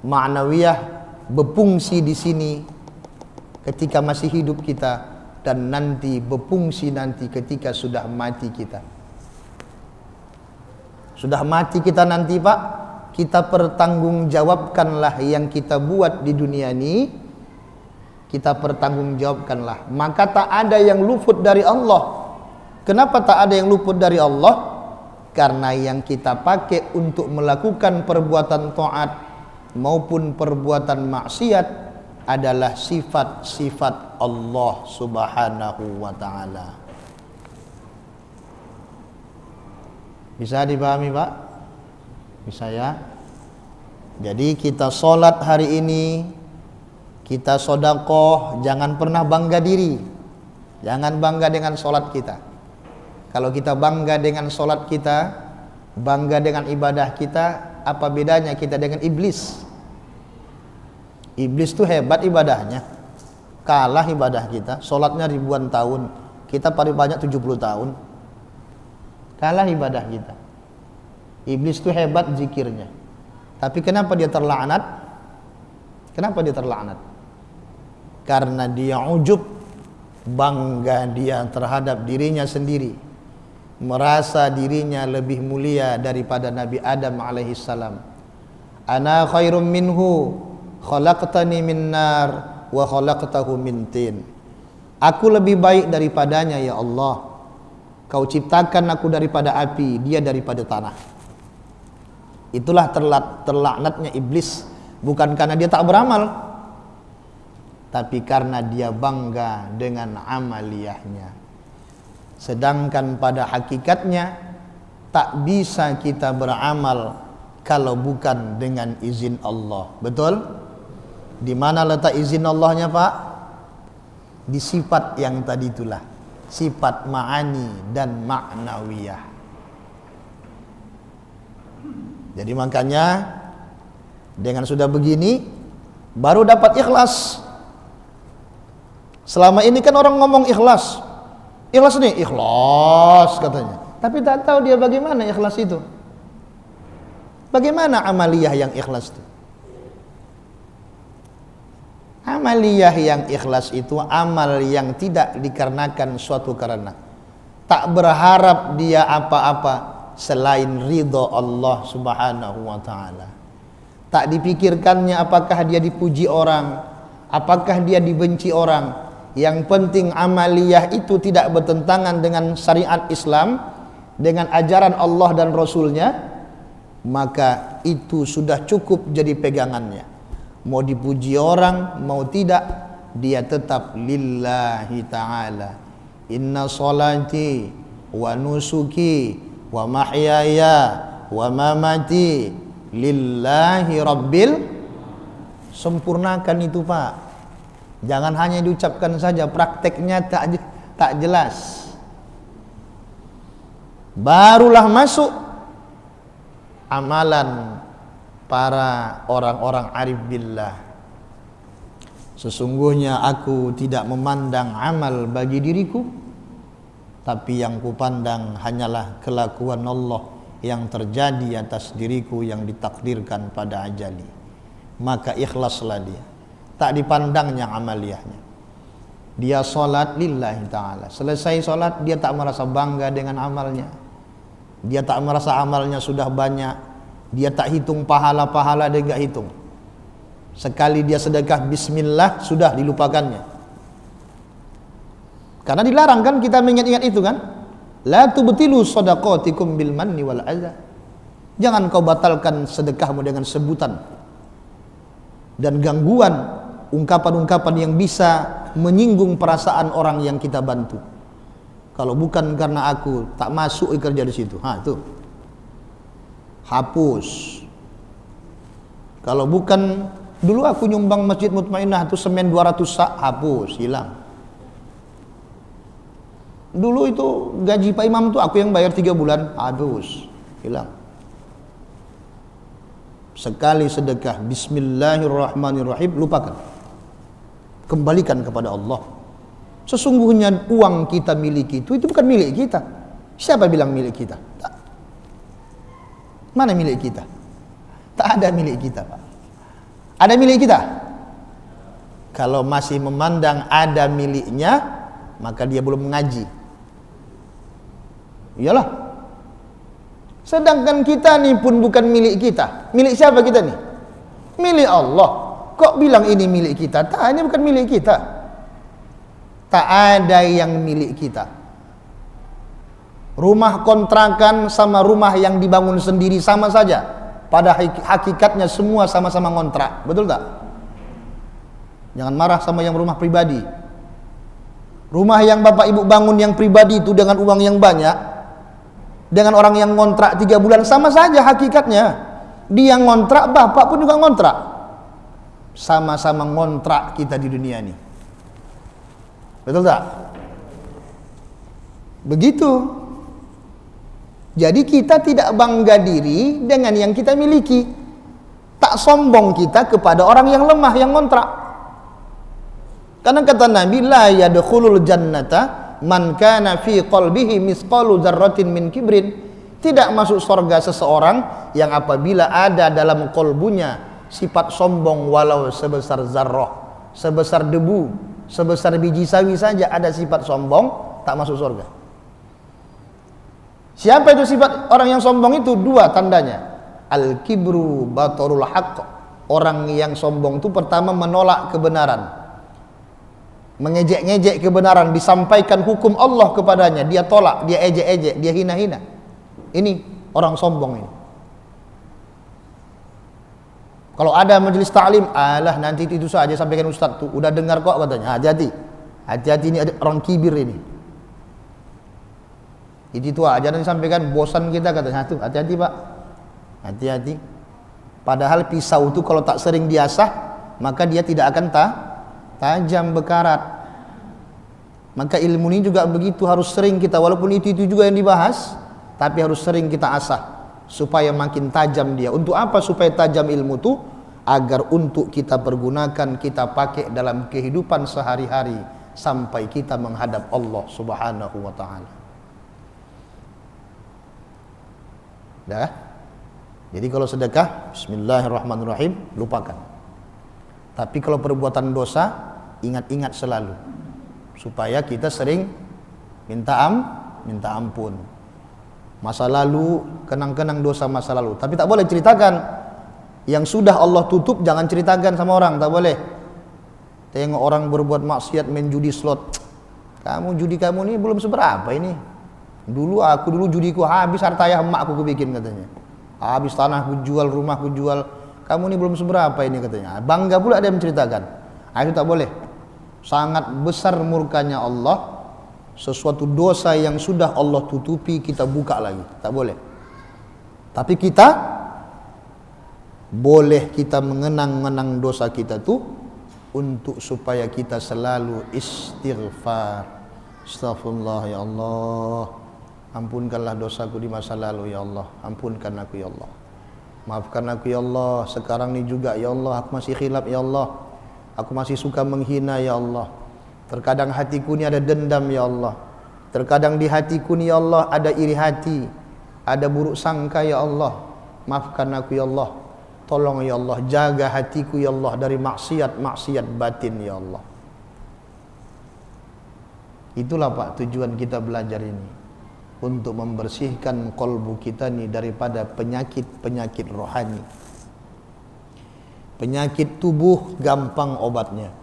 ma'nawiyah berfungsi di sini ketika masih hidup kita, dan nanti berfungsi nanti ketika sudah mati kita. Sudah mati kita nanti Pak, kita pertanggungjawabkanlah yang kita buat di dunia ini. Kita pertanggungjawabkanlah. Maka tak ada yang luput dari Allah. Kenapa tak ada yang luput dari Allah? Karena yang kita pakai untuk melakukan perbuatan taat maupun perbuatan maksiat adalah sifat-sifat Allah Subhanahu wa ta'ala. Bisa dipahami Pak? Bisa ya? Jadi kita sholat hari ini, kita sedekah, jangan pernah bangga diri. Jangan bangga dengan sholat kita. Kalau kita bangga dengan sholat kita, bangga dengan ibadah kita, apa bedanya kita dengan iblis? Iblis itu hebat ibadahnya, kalah ibadah kita. Sholatnya ribuan tahun, kita paling banyak 70 tahun. Kalah ibadah kita. Iblis itu hebat zikirnya. Tapi kenapa dia terlaknat? Kenapa dia terlaknat? Karena dia ujub, bangga dia terhadap dirinya sendiri, merasa dirinya lebih mulia daripada Nabi Adam alaihissalam. Ana khairum minhu, khalaqtani min nar wa khalaqtahu min tin. Aku lebih baik daripadanya ya Allah. Kau ciptakan aku daripada api, dia daripada tanah. Itulah terlaknatnya iblis, bukan karena dia tak beramal, tapi karena dia bangga dengan amaliyahnya. Sedangkan pada hakikatnya tak bisa kita beramal kalau bukan dengan izin Allah. Betul? Di mana letak izin Allahnya Pak? Di sifat yang tadi itulah, sifat ma'ani dan ma'nawiyah. Jadi makanya dengan sudah begini baru dapat ikhlas. Selama ini kan orang ngomong ikhlas. Ikhlas nih, ikhlas katanya. Tapi tak tahu dia bagaimana ikhlas itu. Bagaimana amaliyah yang ikhlas itu? Amaliyah yang ikhlas itu amal yang tidak dikarenakan suatu karena. Tak berharap dia apa-apa selain ridho Allah Subhanahu wa ta'ala. Tak dipikirkannya apakah dia dipuji orang, apakah dia dibenci orang. Yang penting amaliyah itu tidak bertentangan dengan syariat Islam, dengan ajaran Allah dan Rasulnya, maka itu sudah cukup jadi pegangannya. Mau dipuji orang, mau tidak, dia tetap lillahi ta'ala. Inna salati wa nusuki wa mahyaya wa mamati lillahi rabbil. Sempurnakan itu Pak. Jangan hanya diucapkan saja, prakteknya tak jelas. Barulah masuk amalan para orang-orang arif billah. Sesungguhnya aku tidak memandang amal bagi diriku, tapi yang kupandang hanyalah kelakuan Allah yang terjadi atas diriku yang ditakdirkan pada ajali. Maka ikhlaslah dia. Tak dipandangnya amaliyahnya. Dia sholat lillahi ta'ala. Selesai sholat dia tak merasa bangga dengan amalnya. Dia tak merasa amalnya sudah banyak. Dia tak hitung pahala-pahala, dia enggak hitung. Sekali dia sedekah bismillah sudah dilupakannya. Karena dilarang kan kita mengingat-ingat itu kan. La tubtilu shadaqatikum bil manni wal adza. Jangan kau batalkan sedekahmu dengan sebutan dan gangguan, ungkapan-ungkapan yang bisa menyinggung perasaan orang yang kita bantu. Kalau bukan karena aku tak masuk kerja di situ. Tuh. hapus. Kalau bukan, dulu aku nyumbang Masjid Mutmainah itu semen 200 sak, hapus, hilang. Dulu itu gaji Pak Imam tuh aku yang bayar 3 bulan, hapus, hilang. Sekali sedekah bismillahirrahmanirrahim, lupakan. Kembalikan kepada Allah. Sesungguhnya uang kita miliki itu bukan milik kita. Siapa bilang milik kita? Tak. Mana milik kita? Tak ada milik kita, Pak. Ada milik kita? Kalau masih memandang ada miliknya, maka dia belum mengaji. Iyalah. Sedangkan kita nih pun bukan milik kita. Milik siapa kita nih? Milik Allah. Kok bilang ini milik kita? Tak, ini bukan milik kita. Tak ada yang milik kita. Rumah kontrakan sama rumah yang dibangun sendiri sama saja. Pada hakikatnya semua sama-sama ngontrak. Betul tak? Jangan marah sama yang rumah pribadi. Rumah yang bapak ibu bangun yang pribadi itu dengan uang yang banyak, dengan orang yang ngontrak 3 bulan sama saja hakikatnya. Dia ngontrak, bapak pun juga ngontrak. Sama-sama ngontrak kita di dunia ini. Betul tak? Begitu. Jadi kita tidak bangga diri dengan yang kita miliki. Tak sombong kita kepada orang yang lemah, yang ngontrak. Karena kata Nabi, la yadkhulul jannata man kana fi qalbihi misqalu dzarratin min kibrin. Tidak masuk surga seseorang yang apabila ada dalam kolbunya sifat sombong walau sebesar zarrah, sebesar debu, sebesar biji sawi saja ada sifat sombong, tak masuk surga. Siapa itu sifat orang yang sombong itu? 2 tandanya. Al-kibru batarul haqq. Orang yang sombong itu pertama menolak kebenaran, mengejek-ngejek kebenaran, disampaikan hukum Allah kepadanya, dia tolak, dia ejek-ejek, dia hina-hina. Ini orang sombong ini. Kalau ada majelis ta'lim, alah nanti itu saja sampaikan ustaz tuh, udah dengar kok katanya. Hati-hati. Hati-hati, ini ada orang kibir ini. Itu aja dan disampaikan, bosan kita katanya. Tuh, hati-hati Pak. Hati-hati. Padahal pisau itu kalau tak sering diasah, maka dia tidak akan tajam, bekarat. Maka ilmu ini juga begitu, harus sering kita, walaupun itu juga yang dibahas, tapi harus sering kita asah supaya makin tajam dia. Untuk apa supaya tajam ilmu itu? Agar untuk kita pergunakan, kita pakai dalam kehidupan sehari-hari sampai kita menghadap Allah Subhanahu wa taala. Dah. Jadi kalau sedekah bismillahirrahmanirrahim, lupakan. Tapi kalau perbuatan dosa, ingat-ingat selalu supaya kita sering minta ampun. Masa lalu, kenang-kenang dosa masa lalu. Tapi tak boleh ceritakan yang sudah Allah tutup, jangan ceritakan sama orang, tak boleh. Tengok orang berbuat maksiat, main judi slot. Judi kamu ini belum seberapa ini. Aku dulu judiku habis, harta ayah emak aku bikin katanya. Habis tanahku jual, rumahku jual. Kamu ini belum seberapa ini katanya. Bangga pula dia menceritakan. Itu tak boleh. Sangat besar murkanya Allah. Sesuatu dosa yang sudah Allah tutupi kita buka lagi. Tak boleh. Tapi kita boleh kita mengenang-menang dosa kita tuh untuk supaya kita selalu istighfar. Astaghfirullah ya Allah. Ampunkanlah dosaku di masa lalu ya Allah. Ampunkan aku ya Allah. Maafkan aku ya Allah. Sekarang ini juga ya Allah, aku masih khilaf ya Allah. Aku masih suka menghina ya Allah. Terkadang hatiku ini ada dendam ya Allah. Terkadang di hatiku ini ya Allah ada iri hati, ada buruk sangka ya Allah. Maafkan aku ya Allah. Tolong ya Allah, jaga hatiku ya Allah dari maksiat-maksiat batin ya Allah. Itulah Pak tujuan kita belajar ini, untuk membersihkan kolbu kita nih daripada penyakit-penyakit rohani. Penyakit tubuh gampang obatnya.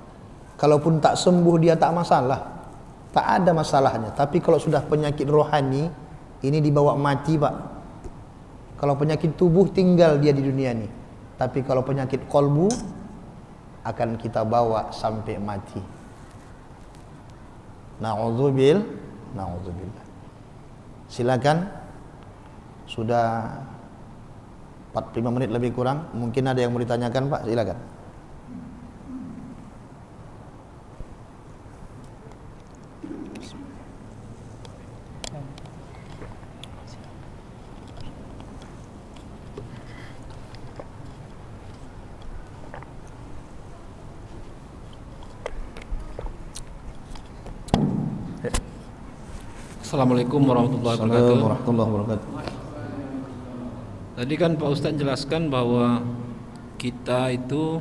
Kalaupun tak sembuh dia tak masalah, tak ada masalahnya. Tapi kalau sudah penyakit rohani, ini dibawa mati Pak. Kalau penyakit tubuh tinggal dia di dunia ini. Tapi kalau penyakit kolbu akan kita bawa sampai mati. Na'udzubillah. Silakan. Sudah 45 menit lebih kurang. Mungkin ada yang mau ditanyakan Pak, silakan. Assalamualaikum warahmatullahi wabarakatuh. Assalamualaikum warahmatullahi wabarakatuh. Tadi kan Pak Ustadz jelaskan bahwa kita itu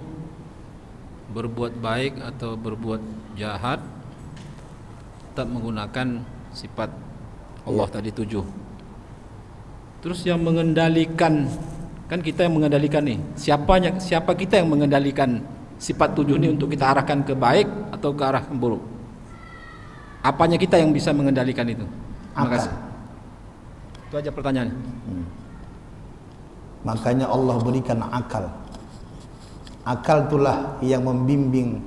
berbuat baik atau berbuat jahat tetap menggunakan sifat Allah tadi 7. Terus yang mengendalikan, kan kita yang mengendalikan nih. Siapa kita yang mengendalikan sifat 7 ini untuk kita arahkan ke baik atau ke arah buruk? Apanya kita yang bisa mengendalikan itu? Terima kasih. Itu aja pertanyaannya. Makanya Allah berikan akal. Akal itulah yang membimbing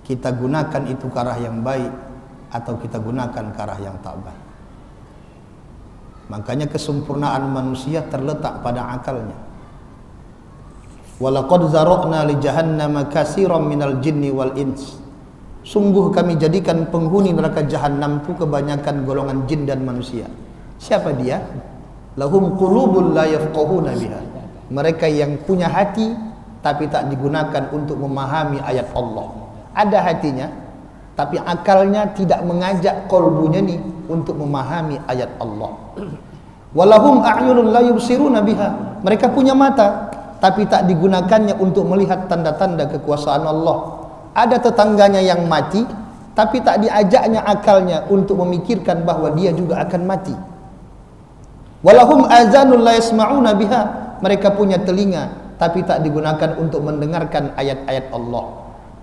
kita gunakan itu ke arah yang baik atau kita gunakan ke arah yang tak baik. Makanya kesempurnaan manusia terletak pada akalnya. Walaqad zara'na li jahannama katsiran minal jinni wal ins. Sungguh kami jadikan penghuni neraka jahanam itu kebanyakan golongan jin dan manusia. Siapa dia? Lahum qulubun la yafqahuna biha. Mereka yang punya hati tapi tak digunakan untuk memahami ayat Allah. Ada hatinya tapi akalnya tidak mengajak kolbunya nih untuk memahami ayat Allah. Walahum a'yunun la yubsiruna biha. Mereka punya mata tapi tak digunakannya untuk melihat tanda-tanda kekuasaan Allah. Ada tetangganya yang mati tapi tak diajaknya akalnya untuk memikirkan bahwa dia juga akan mati. Walahum azanul la yasma'una biha. Mereka punya telinga tapi tak digunakan untuk mendengarkan ayat-ayat Allah.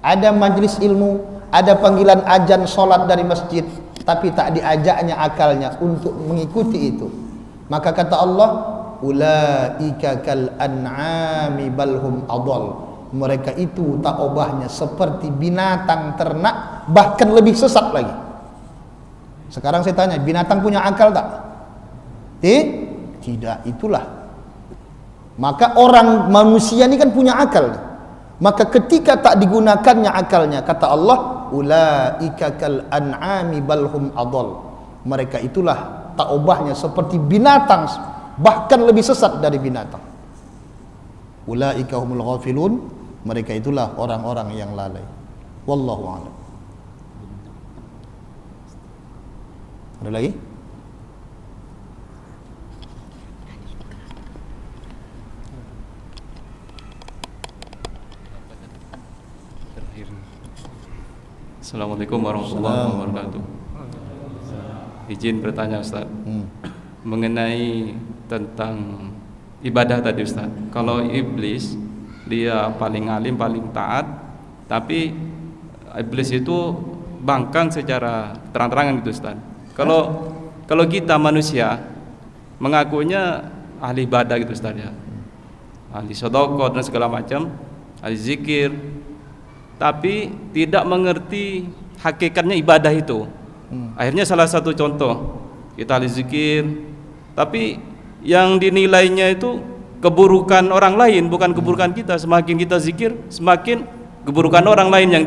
Ada majlis ilmu, ada panggilan azan solat dari masjid tapi tak diajaknya akalnya untuk mengikuti itu. Maka kata Allah, ulaika kal an'ami balhum adall. Mereka itu tak obahnya seperti binatang ternak, bahkan lebih sesat lagi. Sekarang saya tanya, binatang punya akal tak? Tidak, itulah. Maka orang manusia ini kan punya akal. Maka ketika tak digunakannya akalnya, kata Allah, ulaika kal an'ami balhum adall. Mereka itulah tak obahnya seperti binatang, bahkan lebih sesat dari binatang. Ulaika humul ghafilun. Mereka itulah orang-orang yang lalai. Wallahu a'lam. Ada lagi? Assalamualaikum warahmatullahi wabarakatuh. Izin bertanya Ustaz, mengenai tentang ibadah tadi Ustaz. Kalau iblis dia paling alim, paling taat, tapi iblis itu bangkang secara terang-terangan gitu Ustaz. Kalau kita manusia mengakunya ahli ibadah gitu Ustaz ya, ahli sedekah dan segala macam, ahli zikir, tapi tidak mengerti hakikatnya ibadah itu. Akhirnya salah satu contoh, kita ahli zikir tapi yang dinilainya itu keburukan orang lain, bukan keburukan kita. Semakin kita zikir, semakin keburukan orang lain yang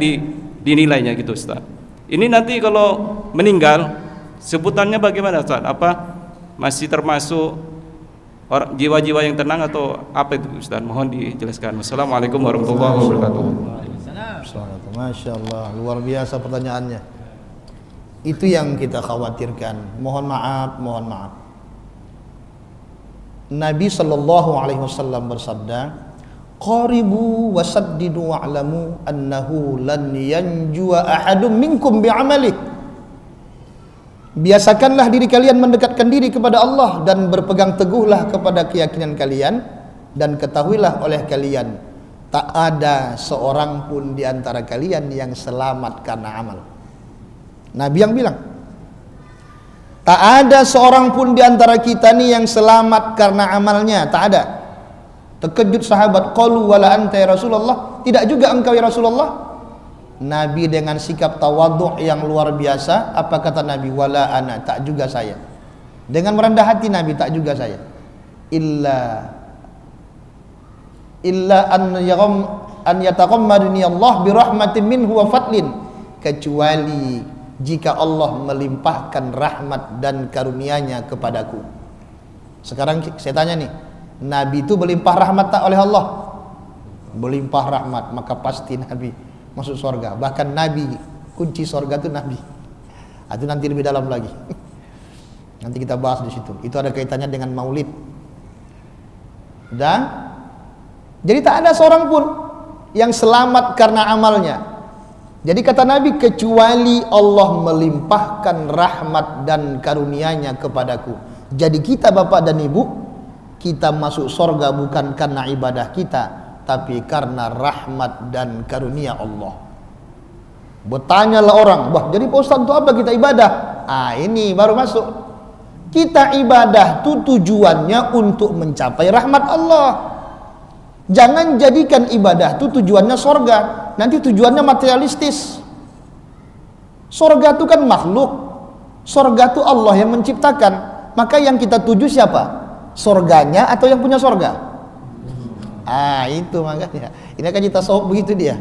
dinilainya gitu Ustaz. Ini nanti kalau meninggal sebutannya bagaimana Ustaz? Apa masih termasuk jiwa-jiwa yang tenang atau apa itu Ustaz? Mohon dijelaskan. Wassalamualaikum warahmatullahi wabarakatuh. Masya Allah, luar biasa pertanyaannya. Itu yang kita khawatirkan. Mohon maaf. Nabi SAW bersabda, qaribu wasaddidu wa'lamu annahu lan yanjua ahadum minkum bi'amalih. Biasakanlah diri kalian mendekatkan diri kepada Allah dan berpegang teguhlah kepada keyakinan kalian, dan ketahuilah oleh kalian tak ada seorang pun di antara kalian yang selamat karena amal. Nabi yang bilang, tak ada seorang pun di antara kita nih yang selamat karena amalnya, tak ada. Terkejut sahabat, qalu wala anta ya Rasulullah, tidak juga engkau ya Rasulullah? Nabi dengan sikap tawadhu yang luar biasa, apa kata Nabi? Wala ana, tak juga saya. Dengan merendah hati Nabi, tak juga saya. Illa illa an yataqammadni Allah bi rahmatin minhu wa fadlin, kecuali jika Allah melimpahkan rahmat dan karunia-Nya kepadaku. Sekarang saya tanya nih, Nabi itu berlimpah rahmat tak oleh Allah? Berlimpah rahmat, maka pasti Nabi masuk surga. Bahkan Nabi, kunci surga itu Nabi. Itu nanti lebih dalam lagi. Nanti kita bahas di situ. Itu ada kaitannya dengan Maulid. Dan jadi tak ada seorang pun yang selamat karena amalnya. Jadi kata Nabi, kecuali Allah melimpahkan rahmat dan karunia-Nya kepadaku. Jadi kita bapak dan ibu, kita masuk surga bukan karena ibadah kita, tapi karena rahmat dan karunia Allah. Bertanyalah orang, wah jadi Pak Ustaz itu apa kita ibadah? Ini baru masuk. Kita ibadah itu tujuannya untuk mencapai rahmat Allah. Jangan jadikan ibadah itu tujuannya surga, nanti tujuannya materialistis. Surga itu kan makhluk, surga itu Allah yang menciptakan. Maka yang kita tuju siapa? Surganya atau yang punya surga? Itu makanya. Ini kan kita soal begitu dia.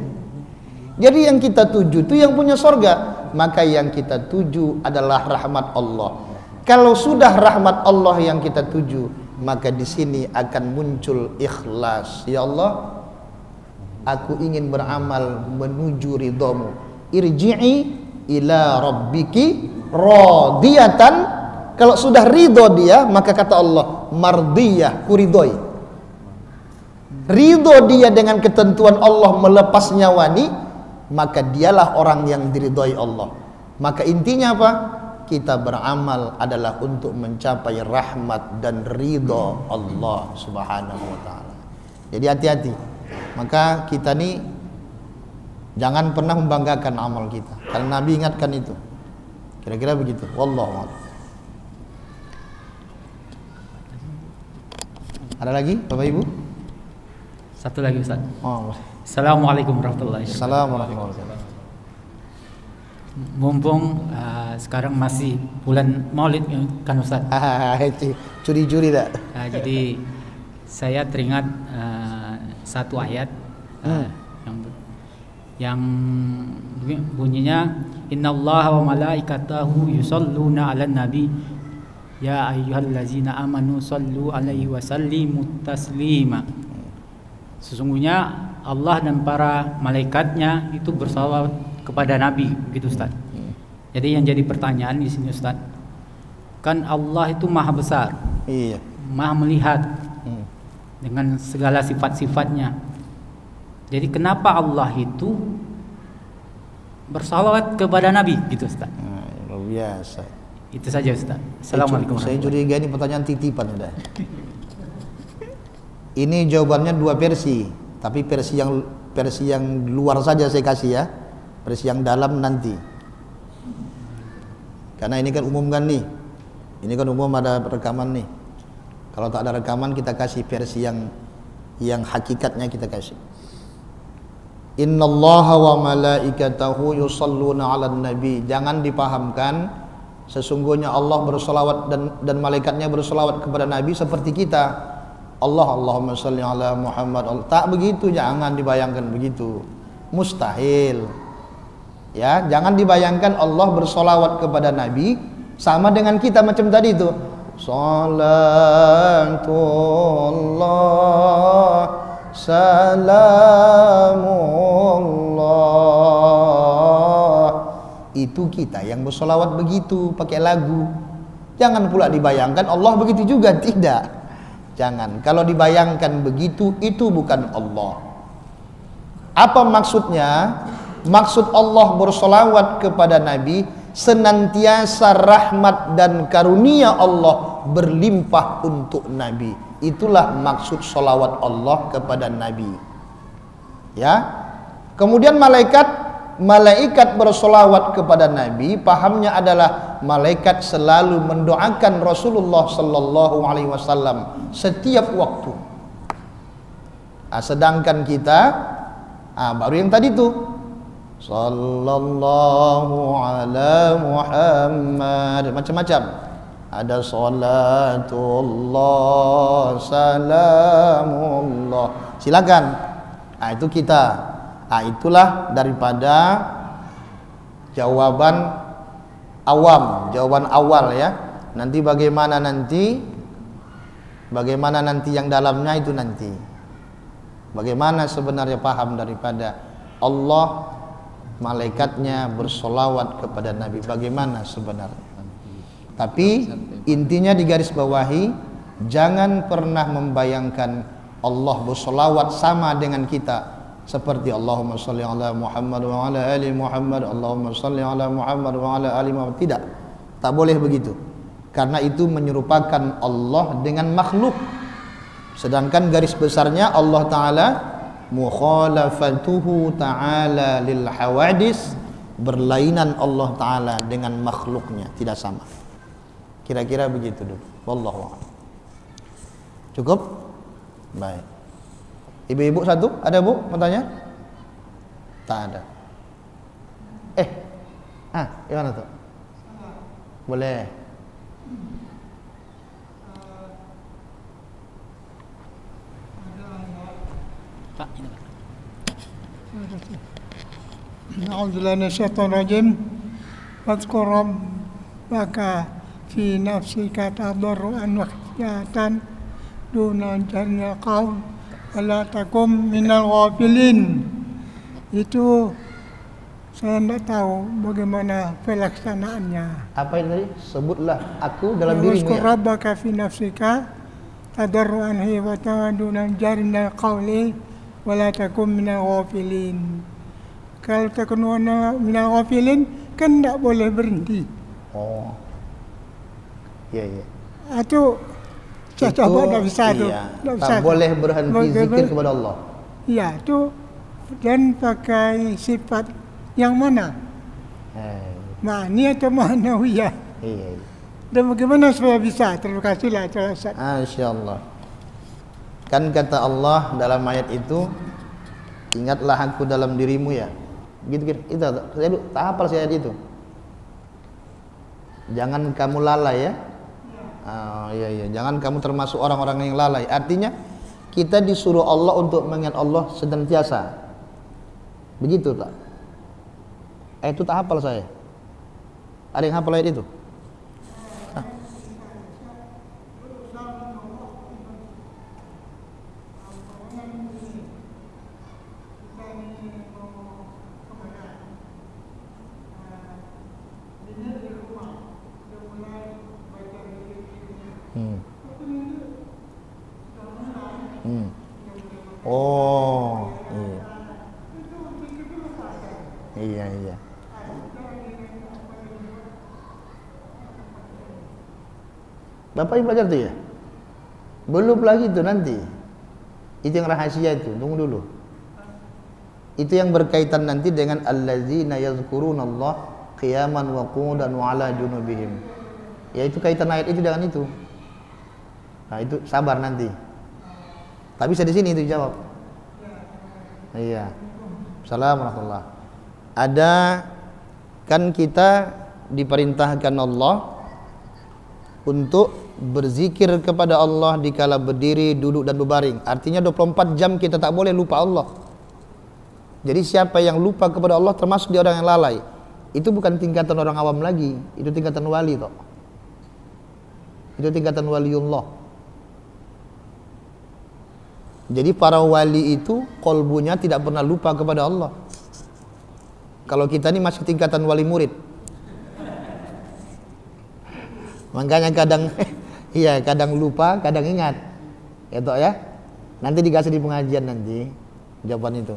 Jadi yang kita tuju itu yang punya surga. Maka yang kita tuju adalah rahmat Allah. Kalau sudah rahmat Allah yang kita tuju, maka di sini akan muncul ikhlas. Ya Allah, aku ingin beramal menuju ridhamu. Irji'i ila rabbiki radiyatan. Kalau sudah ridho dia, maka kata Allah, mardiyah, kuridhoi. Ridho dia dengan ketentuan Allah melepas nyawa ini, maka dialah orang yang diridhoi Allah. Maka intinya apa? Kita beramal adalah untuk mencapai rahmat dan ridho Allah Subhanahu wa ta'ala. Jadi hati-hati. Maka kita nih jangan pernah membanggakan amal kita, karena Nabi ingatkan itu. Kira-kira begitu. Wallahu a'lam. Ada lagi Bapak Ibu? Satu lagi Ustaz. Assalamualaikum warahmatullahi wabarakatuh. warahmatullahi wabarakatuh. Mumpung sekarang masih bulan Maulid kan Ustaz. Curi-curi tak? Jadi saya teringat satu ayat yang bunyinya innallaha wa malaikatahu yusholluna 'alan nabi ya ayyuhallazina amanu shallu 'alaihi wa sallimu taslima. Sesungguhnya Allah dan para malaikatnya itu bersalawat kepada Nabi, begitu Ustaz. Jadi yang jadi pertanyaan di sini Ustaz, kan Allah itu maha besar, Iya. maha melihat dengan segala sifat-sifatnya. Jadi kenapa Allah itu bersalawat kepada Nabi, gitu Ustaz? Luar biasa. Itu saja Ustaz. Assalamualaikum. Saya curiga ini pertanyaan titipan udah. Ini jawabannya dua versi, tapi versi yang luar saja saya kasih ya. Versi yang dalam nanti. Karena ini kan umum kan nih. Ini kan umum ada rekaman nih. Kalau tak ada rekaman kita kasih versi yang hakikatnya kita kasih. Innallaha wa malaikatahu yusholluna 'alan nabi. Jangan dipahamkan sesungguhnya Allah bersolawat dan malaikatnya bersolawat kepada Nabi seperti kita. Allahumma sholli ala Muhammad. Tak begitu, jangan dibayangkan begitu. Mustahil. Ya, jangan dibayangkan Allah bersolawat kepada Nabi sama dengan kita macam tadi itu. Salatullah salamullah. Itu kita yang bersolawat begitu pakai lagu. Jangan pula dibayangkan Allah begitu juga, tidak. Jangan. Kalau dibayangkan begitu, itu bukan Allah. Apa maksudnya? Maksud Allah bersolawat kepada Nabi, senantiasa rahmat dan karunia Allah berlimpah untuk Nabi. Itulah maksud solawat Allah kepada Nabi. Ya. Kemudian malaikat bersolawat kepada Nabi, pahamnya adalah malaikat selalu mendoakan Rasulullah sallallahu alaihi wasallam setiap waktu. Sedangkan kita baru yang tadi tuh sallallahu ala Muhammad, macam-macam. Ada salatullah salamullah. silakan. Nah, itu kita. Nah, itulah daripada jawaban awal ya. Nanti bagaimana nanti yang dalamnya itu nanti. Bagaimana sebenarnya paham daripada Allah, malaikatnya bersolawat kepada Nabi, bagaimana sebenarnya. Tapi intinya digarisbawahi, jangan pernah membayangkan Allah bersolawat sama dengan kita seperti Allahumma sholli ala Muhammad wa ala ali Muhammad, Allahumma sholli ala Muhammad wa ala ali Muhammad. Tidak, tak boleh begitu, karena itu menyerupakan Allah dengan makhluk. Sedangkan garis besarnya Allah Ta'ala mukhalafatuhu ta'ala lil hawadis, berlainan Allah Ta'ala dengan makhluknya, tidak sama. Kira-kira begitu dulu. Wallahu a'lam. Cukup? Baik. Ibu-ibu satu, ada bu? Mau tanya? Tak ada. Gimana tuh? Boleh. Pak, ini Pak. A'udzubillahi minasyaitonir rajim. Wadhkur rabbaka fi nafsika tadarruan wa khifyatan duna jarnya qaul wala takum minal ghafilin. Itu saya tidak tahu bagaimana pelaksanaannya. Apa ini tadi? Sebutlah aku dalam dirimu Wadhkur ya. rabbaka fi nafsika tadarruan wa duna jarnya qauli wala takum minal ghafilin. Kalau takun minal ghafilin kan tidak boleh berhenti. Oh. Iya. Atau saya coba tidak bisa tu. Iya. Tak boleh berhenti zikir kepada Allah. Ya, tu dan pakai sifat yang mana? Ma'ani atau ma'nawiyah? Iya. Dan bagaimana supaya bisa? Terima kasihlah Ustaz. Insyaallah. Kan kata Allah dalam ayat itu, ingatlah aku dalam dirimu ya. Gitu. Itu saya tak hafal ayat itu. Jangan kamu lalai ya. Iya. Jangan kamu termasuk orang-orang yang lalai. Artinya kita disuruh Allah untuk mengingat Allah senantiasa. Begitu tak? Itu tak hafal saya. Ada yang hafal ayat itu? Oh, iya. Bapak yang belajar tu ya? Belum lagi tu nanti. Itu yang rahasia itu, tunggu dulu. Itu yang berkaitan nanti dengan allazina yazkurunallah qiyaman wa qu'udan wa ala junubihim. Ya, itu kaitan ayat itu dengan itu. Nah, itu sabar nanti. Tak bisa di sini itu jawab. Iya. Assalamualaikum warahmatullahi. Ada kan kita diperintahkan Allah untuk berzikir kepada Allah dikala berdiri, duduk dan berbaring. Artinya 24 jam kita tak boleh lupa Allah. Jadi siapa yang lupa kepada Allah termasuk dia orang yang lalai. Itu bukan tingkatan orang awam lagi, itu tingkatan wali toh. Itu tingkatan waliullah. Jadi para wali itu kolbunya tidak pernah lupa kepada Allah. Kalau kita ini masih tingkatan wali murid. Makanya kadang kadang lupa, kadang ingat. Ya toh ya. Nanti dikasih di pengajian nanti jawaban itu.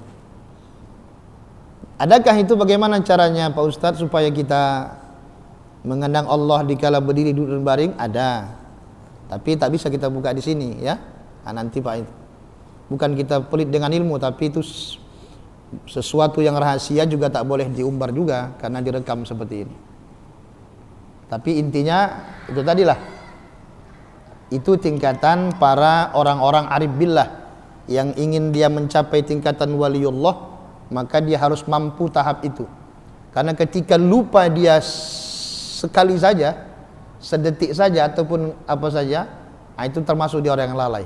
Adakah itu bagaimana caranya Pak Ustadz supaya kita mengenang Allah dikala berdiri, duduk dan baring? Ada. Tapi tak bisa kita buka di sini ya. Nanti Pak itu. Bukan kita pelit dengan ilmu, tapi itu sesuatu yang rahasia juga tak boleh diumbar juga karena direkam seperti ini. Tapi intinya itu tadilah. Itu tingkatan para orang-orang arif billah yang ingin dia mencapai tingkatan waliullah, maka dia harus mampu tahap itu. Karena ketika lupa dia sekali saja, sedetik saja ataupun apa saja, itu termasuk dia orang yang lalai.